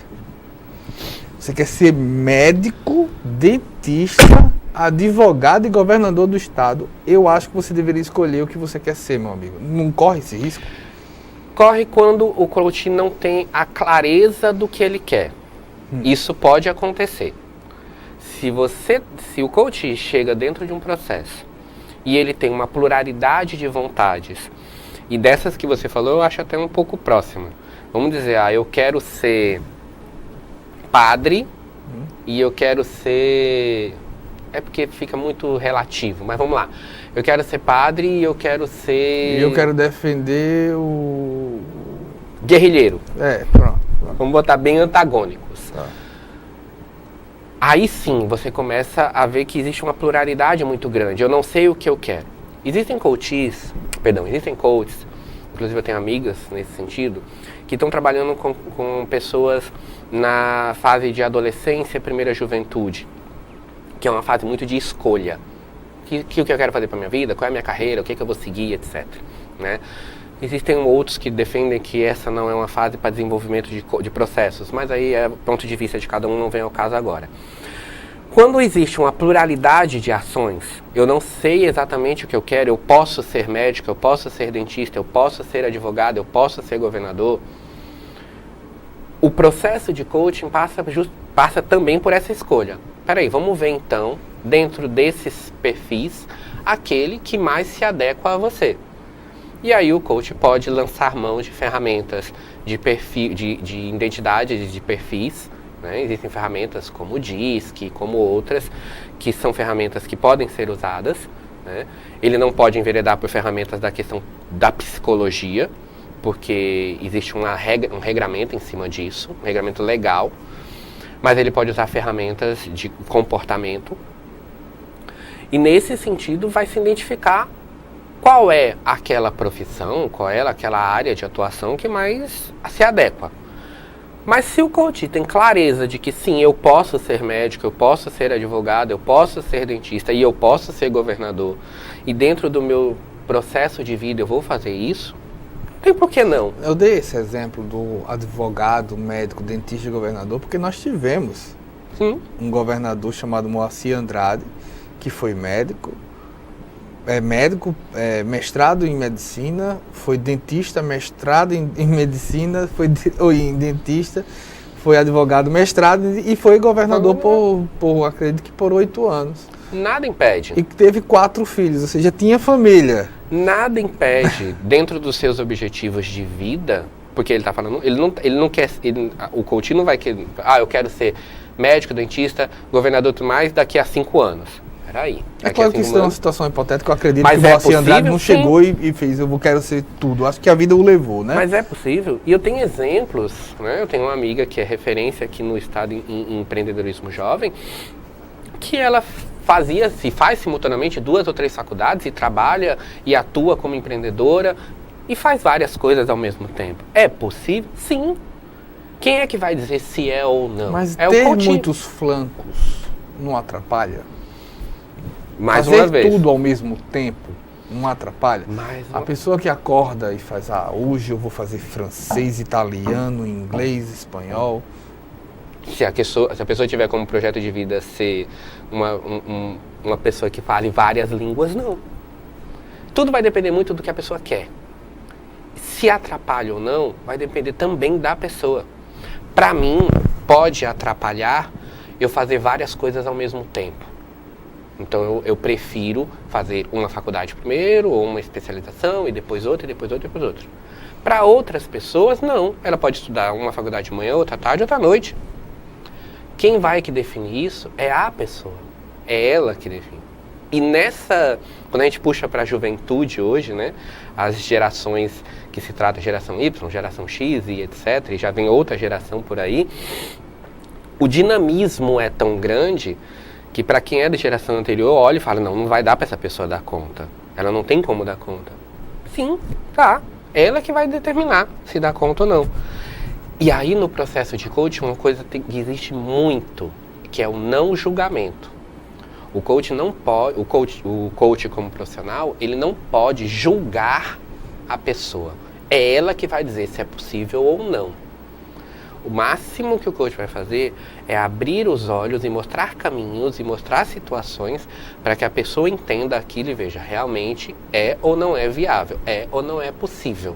Speaker 1: Você quer ser médico, dentista, advogado e governador do estado. Eu acho que você deveria escolher o que você quer ser, meu amigo. Não corre esse risco?
Speaker 2: Corre quando o coach não tem a clareza do que ele quer. Isso pode acontecer. Se o coach chega dentro de um processo e ele tem uma pluralidade de vontades, e dessas que você falou, eu acho até um pouco próxima. Vamos dizer, eu quero ser padre e eu quero ser... É porque fica muito relativo, mas vamos lá. Eu quero ser padre e eu quero ser...
Speaker 1: E eu quero defender o...
Speaker 2: guerrilheiro.
Speaker 1: Pronto.
Speaker 2: Vamos botar bem antagônicos.
Speaker 1: Tá.
Speaker 2: Aí sim, você começa a ver que existe uma pluralidade muito grande. Eu não sei o que eu quero. Existem coaches, inclusive eu tenho amigas nesse sentido, que estão trabalhando com pessoas na fase de adolescência, primeira juventude, que é uma fase muito de escolha. O que eu quero fazer para minha vida, qual é a minha carreira, o que eu vou seguir, etc. Né? Existem outros que defendem que essa não é uma fase para desenvolvimento de processos, mas aí é ponto de vista de cada um, não vem ao caso agora. Quando existe uma pluralidade de ações, eu não sei exatamente o que eu quero, eu posso ser médico, eu posso ser dentista, eu posso ser advogado, eu posso ser governador. O processo de coaching passa também por essa escolha. Peraí, vamos ver então, dentro desses perfis, aquele que mais se adequa a você. E aí o coach pode lançar mão de ferramentas de perfil, de identidades de perfis, né? Existem ferramentas como o DISC, como outras, que são ferramentas que podem ser usadas, né? Ele não pode enveredar por ferramentas da questão da psicologia, porque existe um regramento em cima disso, um regramento legal, mas ele pode usar ferramentas de comportamento. E nesse sentido vai se identificar qual é aquela profissão, qual é aquela área de atuação que mais se adequa. Mas se o coach tem clareza de que sim, eu posso ser médico, eu posso ser advogado, eu posso ser dentista e eu posso ser governador, e dentro do meu processo de vida eu vou fazer isso, não tem por que não.
Speaker 1: Eu dei esse exemplo do advogado, médico, dentista e governador porque nós tivemos um governador chamado Moacir Andrade, que foi médico, mestrado em medicina, foi dentista, mestrado em medicina, em dentista, foi advogado, mestrado e foi governador acredito que por 8 anos.
Speaker 2: Nada impede.
Speaker 1: E teve 4 filhos, ou seja, tinha família.
Speaker 2: Nada impede, dentro dos seus objetivos de vida, porque ele está falando, ele não quer, o coach não vai querer, eu quero ser médico, dentista, governador tudo mais, daqui a 5 anos. Peraí.
Speaker 1: É claro que isso é uma situação hipotética, eu acredito
Speaker 2: Mas
Speaker 1: que o Moacir
Speaker 2: possível,
Speaker 1: Andrade não
Speaker 2: sim.
Speaker 1: chegou e fez, eu quero ser tudo. Acho que a vida o levou, né?
Speaker 2: Mas é possível. E eu tenho exemplos, né? Eu tenho uma amiga que é referência aqui no estado em empreendedorismo jovem, que ela faz simultaneamente 2 ou 3 faculdades e trabalha e atua como empreendedora e faz várias coisas ao mesmo tempo. É possível? Sim. Quem é que vai dizer se é ou não?
Speaker 1: Mas
Speaker 2: é
Speaker 1: ter
Speaker 2: o coaching.
Speaker 1: muitos flancos não atrapalha?
Speaker 2: Mais
Speaker 1: Fazer
Speaker 2: uma vez.
Speaker 1: tudo ao mesmo tempo não atrapalha?
Speaker 2: Mais
Speaker 1: A
Speaker 2: uma...
Speaker 1: pessoa que acorda e faz, hoje eu vou fazer francês, italiano, inglês, espanhol.
Speaker 2: Se a pessoa tiver como projeto de vida ser uma pessoa que fale várias línguas, não. Tudo vai depender muito do que a pessoa quer. Se atrapalha ou não, vai depender também da pessoa. Para mim, pode atrapalhar eu fazer várias coisas ao mesmo tempo. Então eu prefiro fazer uma faculdade primeiro, ou uma especialização, e depois outra, e depois outra, e depois outra. Para outras pessoas, não. Ela pode estudar uma faculdade de manhã, outra tarde, outra noite. Quem vai que define isso é a pessoa. É ela que define. E quando a gente puxa para a juventude hoje, né, as gerações que se trata geração Y, geração X e etc., e já vem outra geração por aí, o dinamismo é tão grande que para quem é da geração anterior, olha e fala, não vai dar para essa pessoa dar conta. Ela não tem como dar conta. Sim, tá. Ela que vai determinar se dá conta ou não. E aí no processo de coaching, uma coisa que existe muito, que é o não julgamento. O coach não pode, o coach como profissional, ele não pode julgar a pessoa. É ela que vai dizer se é possível ou não. O máximo que o coach vai fazer é abrir os olhos e mostrar caminhos e mostrar situações para que a pessoa entenda aquilo e veja realmente é ou não é viável, é ou não é possível.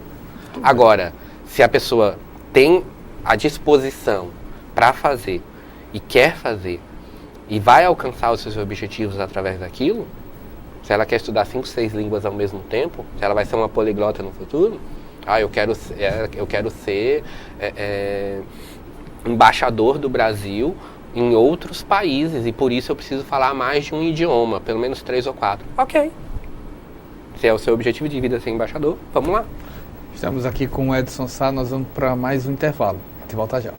Speaker 2: Agora, se a pessoa tem a disposição para fazer e quer fazer e vai alcançar os seus objetivos através daquilo, se ela quer estudar 5, 6 línguas ao mesmo tempo, se ela vai ser uma poliglota no futuro, eu quero ser embaixador do Brasil em outros países e por isso eu preciso falar mais de um idioma, pelo menos 3 ou 4. Ok. Se é o seu objetivo de vida ser embaixador, vamos lá.
Speaker 1: Estamos aqui com o Edson Sá, nós vamos para mais um intervalo. A gente volta já.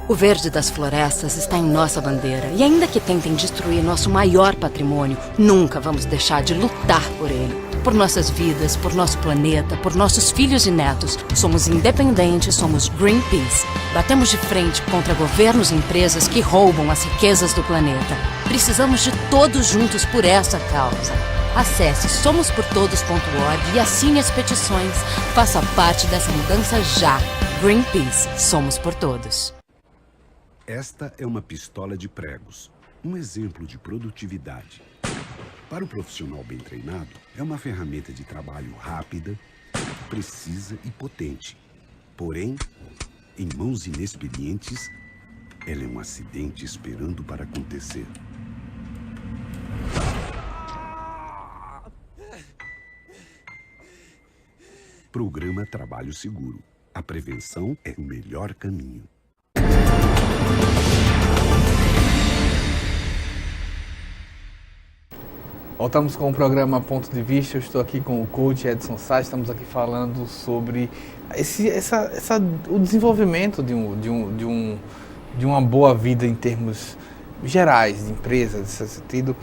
Speaker 6: O verde das florestas está em nossa bandeira. E ainda que tentem destruir nosso maior patrimônio, nunca vamos deixar de lutar por ele. Por nossas vidas, por nosso planeta, por nossos filhos e netos. Somos independentes, somos Greenpeace. Batemos de frente contra governos e empresas que roubam as riquezas do planeta. Precisamos de todos juntos por essa causa. Acesse somosportodos.org e assine as petições. Faça parte dessa mudança já. Greenpeace. Somos por todos.
Speaker 7: Esta é uma pistola de pregos, um exemplo de produtividade. Para o profissional bem treinado, é uma ferramenta de trabalho rápida, precisa e potente. Porém, em mãos inexperientes, ela é um acidente esperando para acontecer. Programa Trabalho Seguro. A prevenção é o melhor caminho.
Speaker 1: Voltamos com o programa Ponto de Vista. Eu estou aqui com o coach Edson Sá. Estamos aqui falando sobre o desenvolvimento de uma boa vida em termos gerais, de empresa, nesse sentido.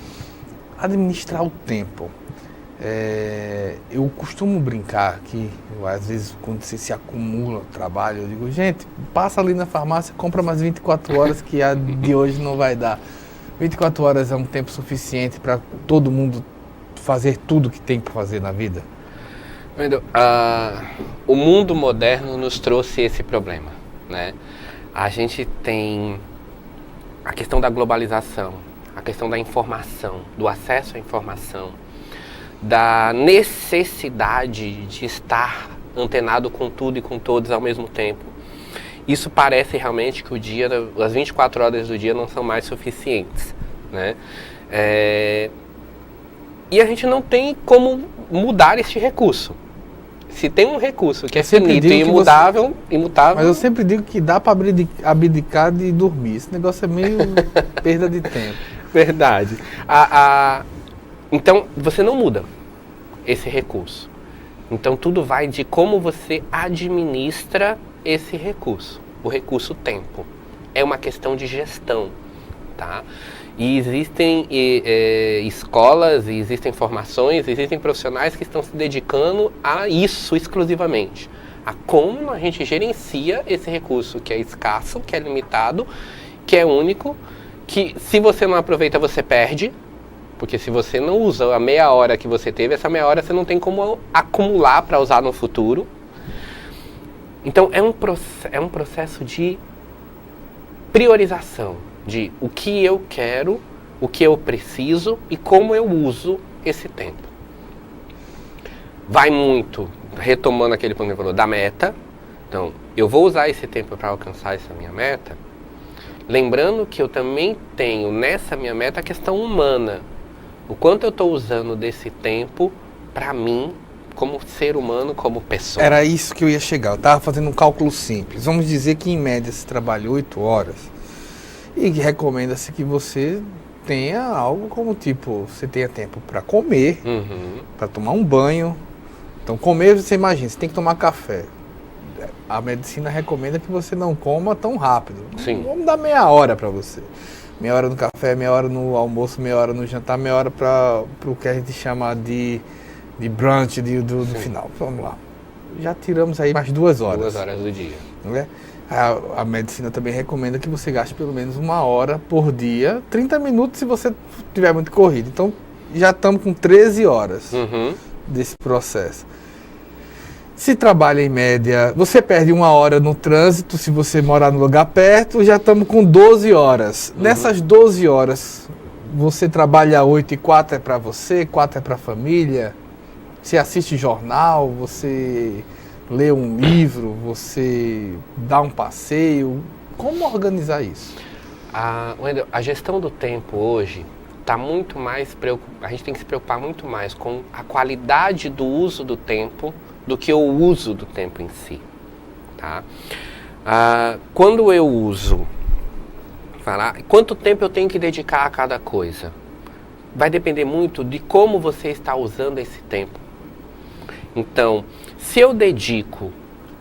Speaker 1: Administrar o tempo. Eu costumo brincar que, às vezes, quando você se acumula o trabalho, eu digo, gente, passa ali na farmácia, compra mais 24 horas que a de hoje não vai dar. 24 horas é um tempo suficiente para todo mundo fazer tudo que tem para fazer na vida?
Speaker 2: O mundo moderno nos trouxe esse problema, né? A gente tem a questão da globalização, a questão da informação, do acesso à informação, da necessidade de estar antenado com tudo e com todos ao mesmo tempo. Isso parece realmente que as 24 horas do dia não são mais suficientes, né? E a gente não tem como mudar este recurso. Se tem um recurso que é finito e imutável...
Speaker 1: Mas eu sempre digo que dá para abdicar de dormir. Esse negócio é meio perda de tempo.
Speaker 2: Verdade. Então, você não muda esse recurso. Então, tudo vai de como você administra esse recurso, o recurso tempo. É uma questão de gestão, tá? E existem escolas, e existem formações, existem profissionais que estão se dedicando a isso exclusivamente. A como a gente gerencia esse recurso que é escasso, que é limitado, que é único, que se você não aproveita você perde, porque se você não usa a meia hora que você teve, essa meia hora você não tem como acumular para usar no futuro. Então é um processo de priorização, de o que eu quero, o que eu preciso e como eu uso esse tempo. Vai muito, retomando aquele ponto que você falou, da meta. Então, eu vou usar esse tempo para alcançar essa minha meta, lembrando que eu também tenho nessa minha meta a questão humana. O quanto eu estou usando desse tempo para mim, como ser humano, como pessoa.
Speaker 1: Era isso que eu ia chegar. Eu estava fazendo um cálculo simples. Vamos dizer que, em média, se trabalha 8 horas e recomenda-se que você tenha algo como, tipo, você tenha tempo para comer, para tomar um banho. Então, comer, você imagina, você tem que tomar café. A medicina recomenda que você não coma tão rápido.
Speaker 2: Sim.
Speaker 1: Vamos dar meia hora para você. Meia hora no café, meia hora no almoço, meia hora no jantar, meia hora para o que a gente chama de brunch do final. Vamos lá. Já tiramos aí mais 2 horas.
Speaker 2: 2 horas do dia.
Speaker 1: Né? A medicina também recomenda que você gaste pelo menos 1 hora por dia, 30 minutos se você tiver muito corrido. Então, já estamos com 13 horas desse processo. Se trabalha em média, você perde 1 hora no trânsito, se você morar no lugar perto, já estamos com 12 horas. Nessas 12 horas, você trabalha 8 e 4 é para você, 4 é para a família, você assiste jornal, você lê um livro, você dá um passeio. Como organizar isso?
Speaker 2: Wendel, a gestão do tempo hoje está muito mais a gente tem que se preocupar muito mais com a qualidade do uso do tempo do que o uso do tempo em si, tá? Quando eu uso, quanto tempo eu tenho que dedicar a cada coisa? Vai depender muito de como você está usando esse tempo. Então, se eu dedico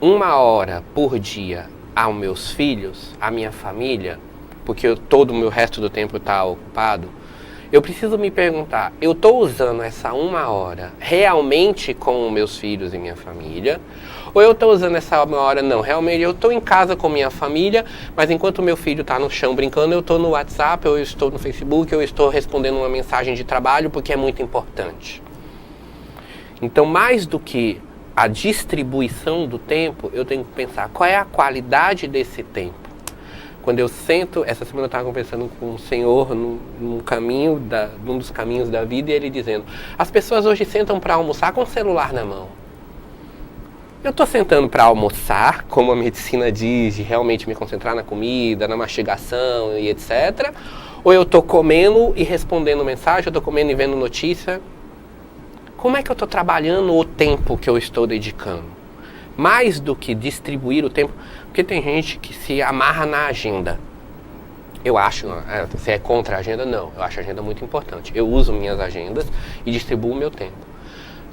Speaker 2: 1 hora por dia aos meus filhos, à minha família, porque todo o meu resto do tempo está ocupado, eu preciso me perguntar, eu estou usando essa 1 hora realmente com os meus filhos e minha família? Ou eu estou usando essa 1 hora, não, realmente eu estou em casa com minha família, mas enquanto o meu filho está no chão brincando, eu estou no WhatsApp, eu estou no Facebook, eu estou respondendo uma mensagem de trabalho porque é muito importante. Então, mais do que a distribuição do tempo, eu tenho que pensar qual é a qualidade desse tempo. Quando eu sento, essa semana eu estava conversando com um senhor num dos caminhos da vida, e ele dizendo, as pessoas hoje sentam para almoçar com o celular na mão. Eu estou sentando para almoçar, como a medicina diz, de realmente me concentrar na comida, na mastigação e etc. Ou eu estou comendo e respondendo mensagem, eu estou comendo e vendo notícia. Como é que eu estou trabalhando o tempo que eu estou dedicando? Mais do que distribuir o tempo, porque tem gente que se amarra na agenda. Eu acho, se é contra a agenda, não. Eu acho a agenda muito importante. Eu uso minhas agendas e distribuo o meu tempo.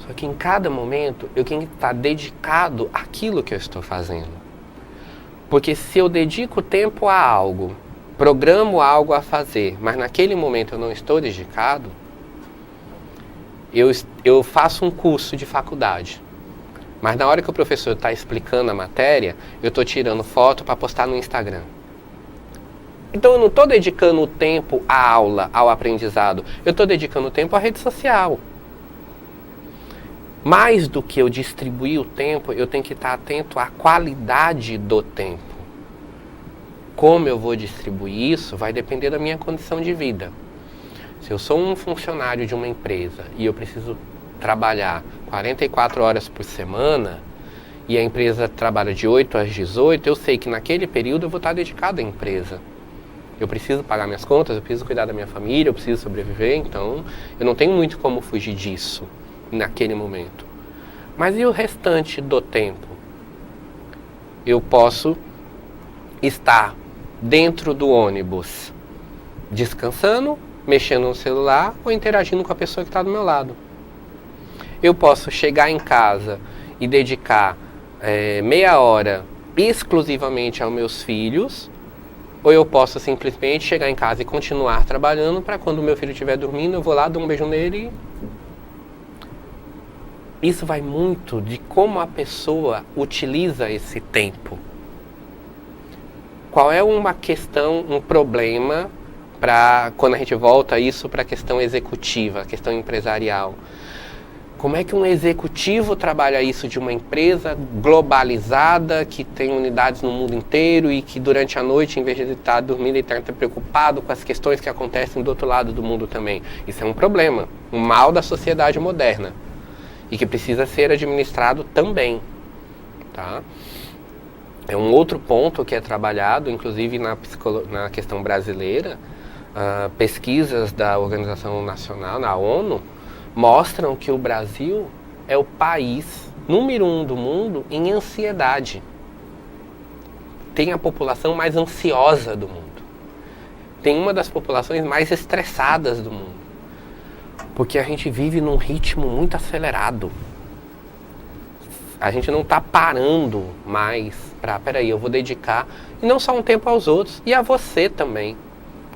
Speaker 2: Só que em cada momento eu tenho que estar dedicado àquilo que eu estou fazendo. Porque se eu dedico tempo a algo, programo algo a fazer, mas naquele momento eu não estou dedicado, eu faço um curso de faculdade. Mas na hora que o professor está explicando a matéria, eu estou tirando foto para postar no Instagram. Então eu não estou dedicando o tempo à aula, ao aprendizado. Eu estou dedicando o tempo à rede social. Mais do que eu distribuir o tempo, eu tenho que estar atento à qualidade do tempo. Como eu vou distribuir isso vai depender da minha condição de vida. Se eu sou um funcionário de uma empresa e eu preciso trabalhar 44 horas por semana e a empresa trabalha de 8 às 18, eu sei que naquele período eu vou estar dedicado à empresa. Eu preciso pagar minhas contas, eu preciso cuidar da minha família, eu preciso sobreviver, então eu não tenho muito como fugir disso naquele momento. Mas e o restante do tempo? Eu posso estar dentro do ônibus, descansando, mexendo no celular ou interagindo com a pessoa que está do meu lado. Eu posso chegar em casa e dedicar meia hora exclusivamente aos meus filhos, ou eu posso simplesmente chegar em casa e continuar trabalhando para quando o meu filho estiver dormindo, eu vou lá, dou um beijo nele. Isso vai muito de como a pessoa utiliza esse tempo. Qual é uma questão, um problema, para quando a gente volta isso para a questão executiva, a questão empresarial? Como é que um executivo trabalha isso de uma empresa globalizada, que tem unidades no mundo inteiro e que durante a noite, em vez de ele estar dormindo, ele está preocupado com as questões que acontecem do outro lado do mundo também? Isso é um problema, um mal da sociedade moderna e que precisa ser administrado também, tá? É um outro ponto que é trabalhado, inclusive na questão brasileira, pesquisas da Organização Nacional, na ONU, mostram que o Brasil é o país número 1 do mundo em ansiedade. Tem a população mais ansiosa do mundo. Tem uma das populações mais estressadas do mundo. Porque a gente vive num ritmo muito acelerado. A gente não está parando mais para, peraí, eu vou dedicar, e não só um tempo aos outros, e a você também.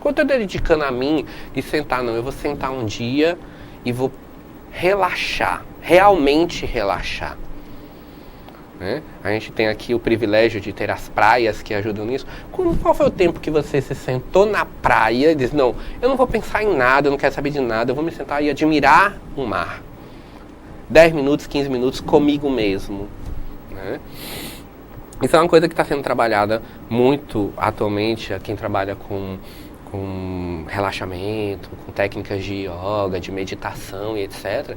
Speaker 2: Quando eu estou dedicando a mim e sentar, não, eu vou sentar um dia e vou relaxar, realmente relaxar. Né? A gente tem aqui o privilégio de ter as praias que ajudam nisso. Qual foi o tempo que você se sentou na praia e disse, não, eu não vou pensar em nada, eu não quero saber de nada, eu vou me sentar e admirar o mar. 10 minutos, 15 minutos comigo mesmo. Né? Isso é uma coisa que está sendo trabalhada muito atualmente, a quem trabalha com relaxamento, com técnicas de yoga, de meditação e etc.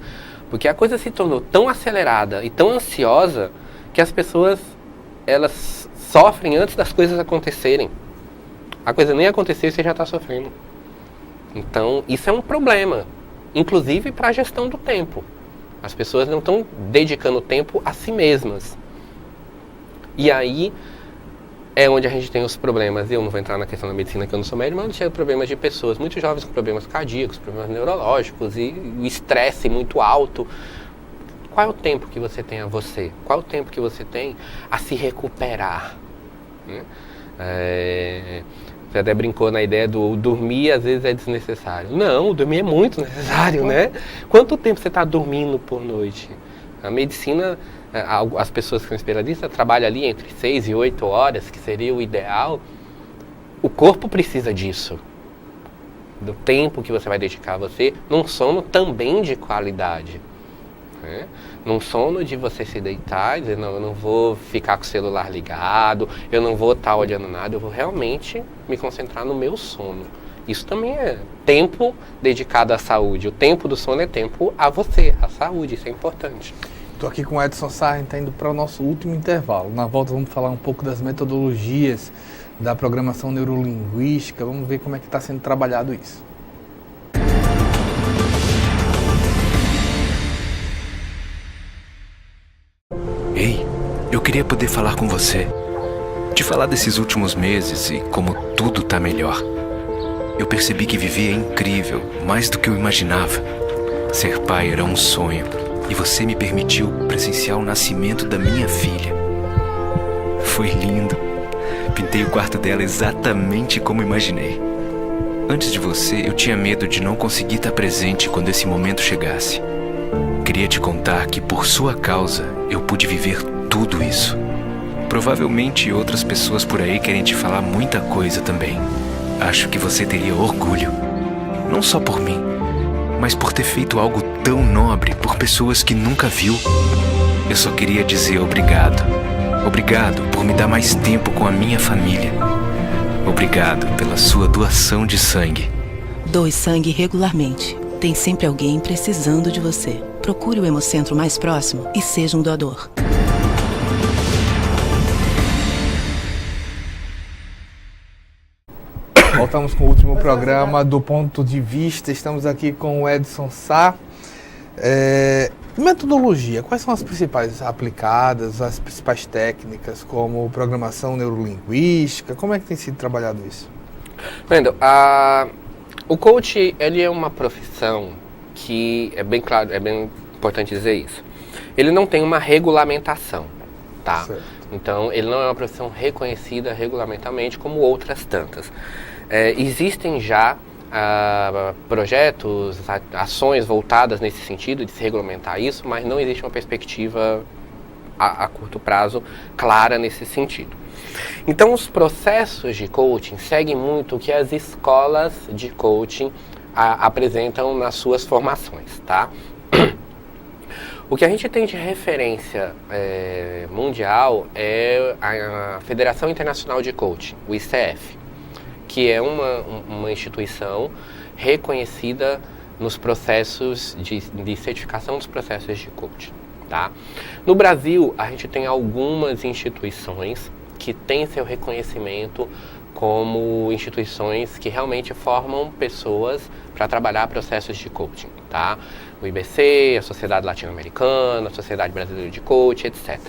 Speaker 2: Porque a coisa se tornou tão acelerada e tão ansiosa que as pessoas, elas sofrem antes das coisas acontecerem. A coisa nem aconteceu e você já está sofrendo. Então, isso é um problema, inclusive para a gestão do tempo. As pessoas não estão dedicando tempo a si mesmas. E aí é onde a gente tem os problemas. Eu não vou entrar na questão da medicina, que eu não sou médico, mas a gente tem problemas de pessoas muito jovens com problemas cardíacos, problemas neurológicos e o estresse muito alto. Qual é o tempo que você tem a você? Qual é o tempo que você tem a se recuperar? Você até brincou na ideia do dormir às vezes é desnecessário. Não, dormir é muito necessário, né? Quanto tempo você está dormindo por noite? A medicina, as pessoas que são especialistas trabalham ali entre 6 e 8 horas, que seria o ideal. O corpo precisa disso. Do tempo que você vai dedicar a você, num sono também de qualidade. Né? Num sono de você se deitar e dizer, não, eu não vou ficar com o celular ligado, eu não vou estar olhando nada, eu vou realmente me concentrar no meu sono. Isso também é tempo dedicado à saúde. O tempo do sono é tempo a você, à saúde, isso é importante.
Speaker 1: Estou aqui com o Edson Sargent, indo para o nosso último intervalo. Na volta vamos falar um pouco das metodologias da programação neurolinguística, vamos ver como é que está sendo trabalhado isso.
Speaker 4: Ei, eu queria poder falar com você. Te falar desses últimos meses e como tudo tá melhor. eu percebi que viver é incrível, mais do que eu imaginava. Ser pai era um sonho, e você me permitiu presenciar o nascimento da minha filha. Foi lindo. Pintei o quarto dela exatamente como imaginei. Antes de você, eu tinha medo de não conseguir estar presente quando esse momento chegasse. Queria te contar que, por sua causa, eu pude viver tudo isso. Provavelmente outras pessoas por aí querem te falar muita coisa também. Acho que você teria orgulho. Não só por mim, mas por ter feito algo tão nobre por pessoas que nunca viu. Eu só queria dizer obrigado. Obrigado por me dar mais tempo com a minha família. Obrigado pela sua doação de sangue.
Speaker 10: Doe sangue regularmente. Tem sempre alguém precisando de você. Procure o Hemocentro mais próximo e seja um doador.
Speaker 1: Voltamos com o último programa do Ponto de Vista. Estamos aqui com o Edson Sá. Metodologia, quais são as principais aplicadas, as principais técnicas, como programação neurolinguística? Como é que tem sido trabalhado isso?
Speaker 2: Vendo, o coach, ele é uma profissão que é bem claro, é bem importante dizer isso. Ele não tem uma regulamentação, tá? Certo. Então, ele não é uma profissão reconhecida regulamentamente como outras tantas. Existem já projetos, ações voltadas nesse sentido de se regulamentar isso, mas não existe uma perspectiva a curto prazo clara nesse sentido. Então, os processos de coaching seguem muito o que as escolas de coaching apresentam nas suas formações, tá? O que a gente tem de referência mundial é a Federação Internacional de Coaching, o ICF, que é uma instituição reconhecida nos processos de certificação dos processos de coaching, tá? No Brasil, a gente tem algumas instituições que têm seu reconhecimento como instituições que realmente formam pessoas para trabalhar processos de coaching, tá? O IBC, a Sociedade Latino-Americana, a Sociedade Brasileira de Coaching, etc.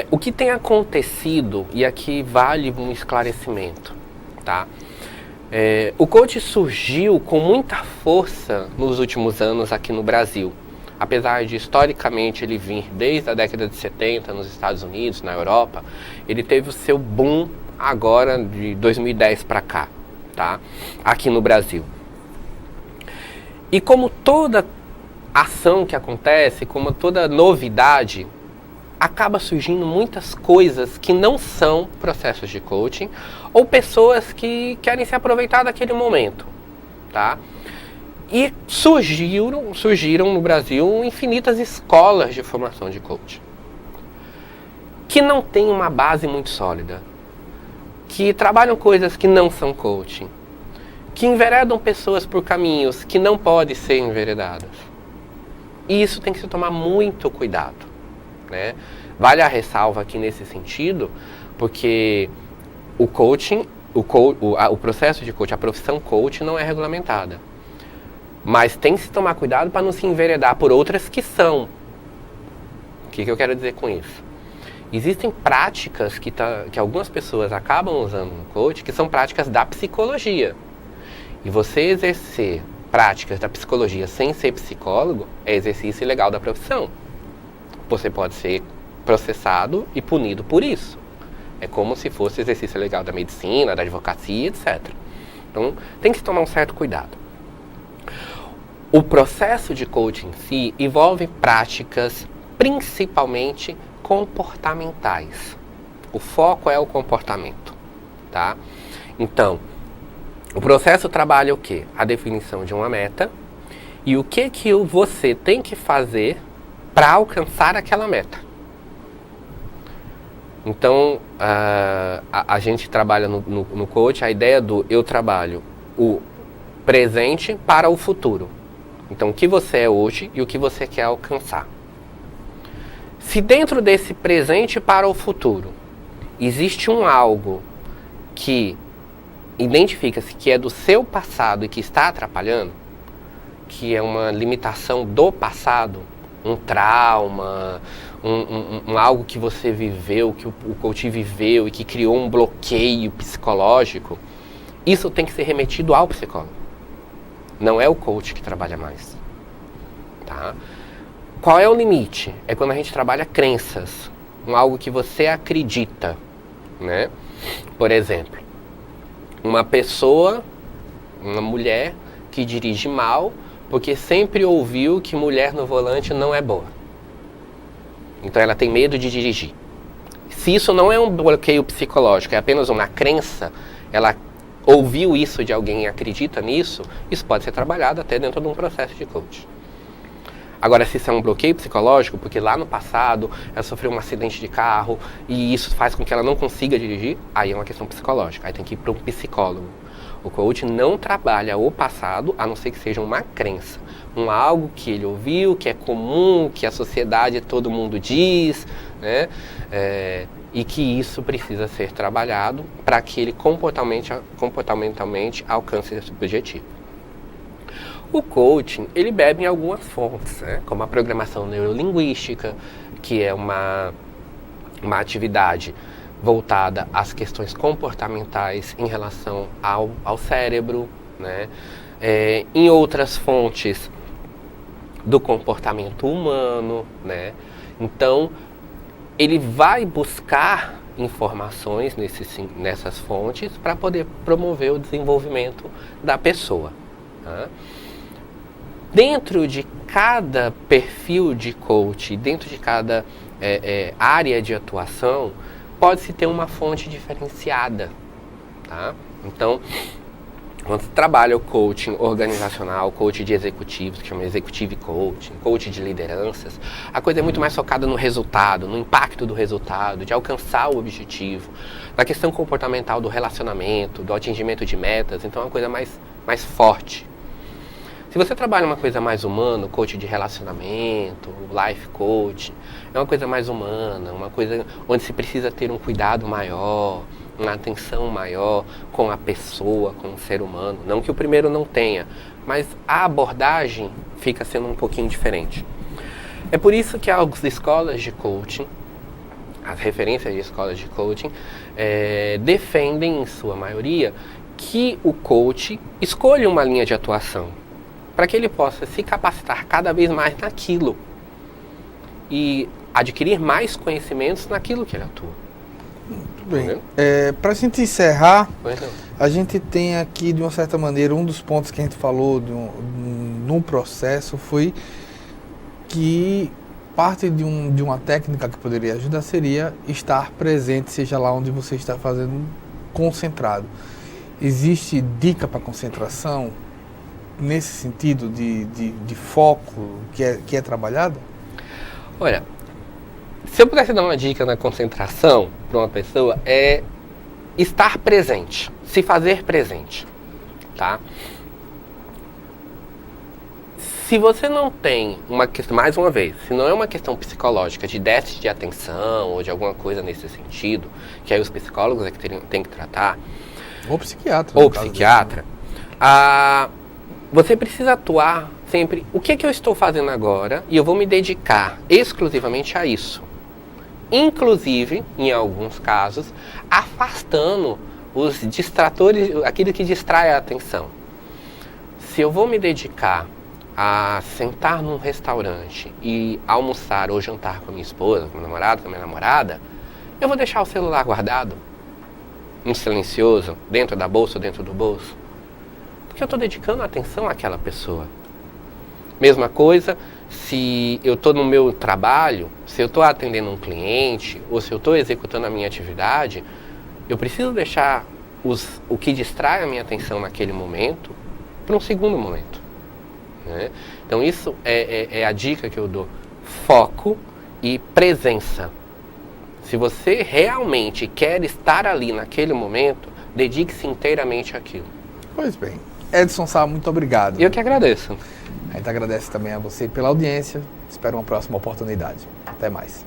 Speaker 2: O que tem acontecido, e aqui vale um esclarecimento, tá? O coach surgiu com muita força nos últimos anos aqui no Brasil. Apesar de, historicamente, ele vir desde a década de 70 nos Estados Unidos, na Europa, ele teve o seu boom agora de 2010 para cá, tá? Aqui no Brasil. E como toda ação que acontece, como toda novidade, acaba surgindo muitas coisas que não são processos de coaching ou pessoas que querem se aproveitar daquele momento, tá? E surgiram no Brasil infinitas escolas de formação de coaching que não têm uma base muito sólida, que trabalham coisas que não são coaching, que enveredam pessoas por caminhos que não podem ser enveredadas. E isso tem que se tomar muito cuidado, né? Vale a ressalva aqui nesse sentido, porque o coaching, o processo de coaching, a profissão coaching não é regulamentada. Mas tem que se tomar cuidado para não se enveredar por outras que são. O que eu quero dizer com isso? Existem práticas que algumas pessoas acabam usando no coaching, que são práticas da psicologia. E você exercer práticas da psicologia sem ser psicólogo é exercício ilegal da profissão. Você pode ser processado e punido por isso. É como se fosse exercício ilegal da medicina, da advocacia, etc. Então, tem que se tomar um certo cuidado. O processo de coaching em si envolve práticas principalmente comportamentais. O foco é o comportamento, tá? Então, o processo trabalha o quê? A definição de uma meta e o que você tem que fazer para alcançar aquela meta. Então, a gente trabalha no coach a ideia do eu trabalho o presente para o futuro. Então, o que você é hoje e o que você quer alcançar. Se dentro desse presente para o futuro existe algo que identifica-se que é do seu passado e que está atrapalhando, que é uma limitação do passado, um trauma, algo que você viveu, que o coach viveu e que criou um bloqueio psicológico, isso tem que ser remetido ao psicólogo. Não é o coach que trabalha mais. Tá? Qual é o limite? É quando a gente trabalha crenças, algo que você acredita, né? Por exemplo, uma pessoa, uma mulher que dirige mal porque sempre ouviu que mulher no volante não é boa. Então ela tem medo de dirigir. Se isso não é um bloqueio psicológico, é apenas uma crença, ela ouviu isso de alguém e acredita nisso, isso pode ser trabalhado até dentro de um processo de coaching. Agora, se isso é um bloqueio psicológico, porque lá no passado ela sofreu um acidente de carro e isso faz com que ela não consiga dirigir, aí é uma questão psicológica, aí tem que ir para um psicólogo. O coach não trabalha o passado, a não ser que seja uma crença, algo que ele ouviu, que é comum, que a sociedade, todo mundo diz, né? E que isso precisa ser trabalhado para que ele comportamentalmente alcance esse objetivo. O coaching, ele bebe em algumas fontes, né? Como a programação neurolinguística, que é uma atividade voltada às questões comportamentais em relação ao cérebro, né? Em outras fontes do comportamento humano, né? Então, ele vai buscar informações nessas fontes para poder promover o desenvolvimento da pessoa. Tá? Dentro de cada perfil de coach, dentro de cada área de atuação, pode-se ter uma fonte diferenciada. Tá? Então, quando se trabalha o coaching organizacional, coaching de executivos, que chama executive coaching, coaching de lideranças, a coisa é muito mais focada no resultado, no impacto do resultado, de alcançar o objetivo, na questão comportamental do relacionamento, do atingimento de metas, então é uma coisa mais forte. Se você trabalha uma coisa mais humana, coach de relacionamento, life coach, é uma coisa mais humana, uma coisa onde se precisa ter um cuidado maior, uma atenção maior com a pessoa, com o ser humano. Não que o primeiro não tenha, mas a abordagem fica sendo um pouquinho diferente. É por isso que as escolas de coaching, as referências de escolas de coaching, defendem, em sua maioria, que o coach escolha uma linha de atuação, para que ele possa se capacitar cada vez mais naquilo e adquirir mais conhecimentos naquilo que ele atua.
Speaker 1: Muito bem. Para a gente encerrar, a gente tem aqui, de uma certa maneira, um dos pontos que a gente falou num processo foi que parte de uma técnica que poderia ajudar seria estar presente, seja lá onde você está fazendo, concentrado. Existe dica para concentração nesse sentido de foco que é trabalhado?
Speaker 2: Olha, se eu pudesse dar uma dica na concentração para uma pessoa, é estar presente, se fazer presente, tá? Se você não tem uma questão, mais uma vez, se não é uma questão psicológica de déficit de atenção ou de alguma coisa nesse sentido, que aí os psicólogos é que têm que tratar,
Speaker 1: ou psiquiatra,
Speaker 2: você precisa atuar sempre, o que eu estou fazendo agora, e eu vou me dedicar exclusivamente a isso. Inclusive, em alguns casos, afastando os distratores, aquilo que distrai a atenção. Se eu vou me dedicar a sentar num restaurante e almoçar ou jantar com a minha esposa, com meu namorado, com a minha namorada, eu vou deixar o celular guardado, no silencioso, dentro da bolsa ou dentro do bolso, porque eu estou dedicando atenção àquela pessoa. Mesma coisa, se eu estou no meu trabalho, se eu estou atendendo um cliente, ou se eu estou executando a minha atividade, eu preciso deixar o que distrai a minha atenção naquele momento para um segundo momento. Né? Então isso é a dica que eu dou. Foco e presença. Se você realmente quer estar ali naquele momento, dedique-se inteiramente àquilo.
Speaker 1: Pois bem. Edson Sá, muito obrigado.
Speaker 2: Eu que agradeço.
Speaker 1: A gente agradece também a você pela audiência. Espero uma próxima oportunidade. Até mais.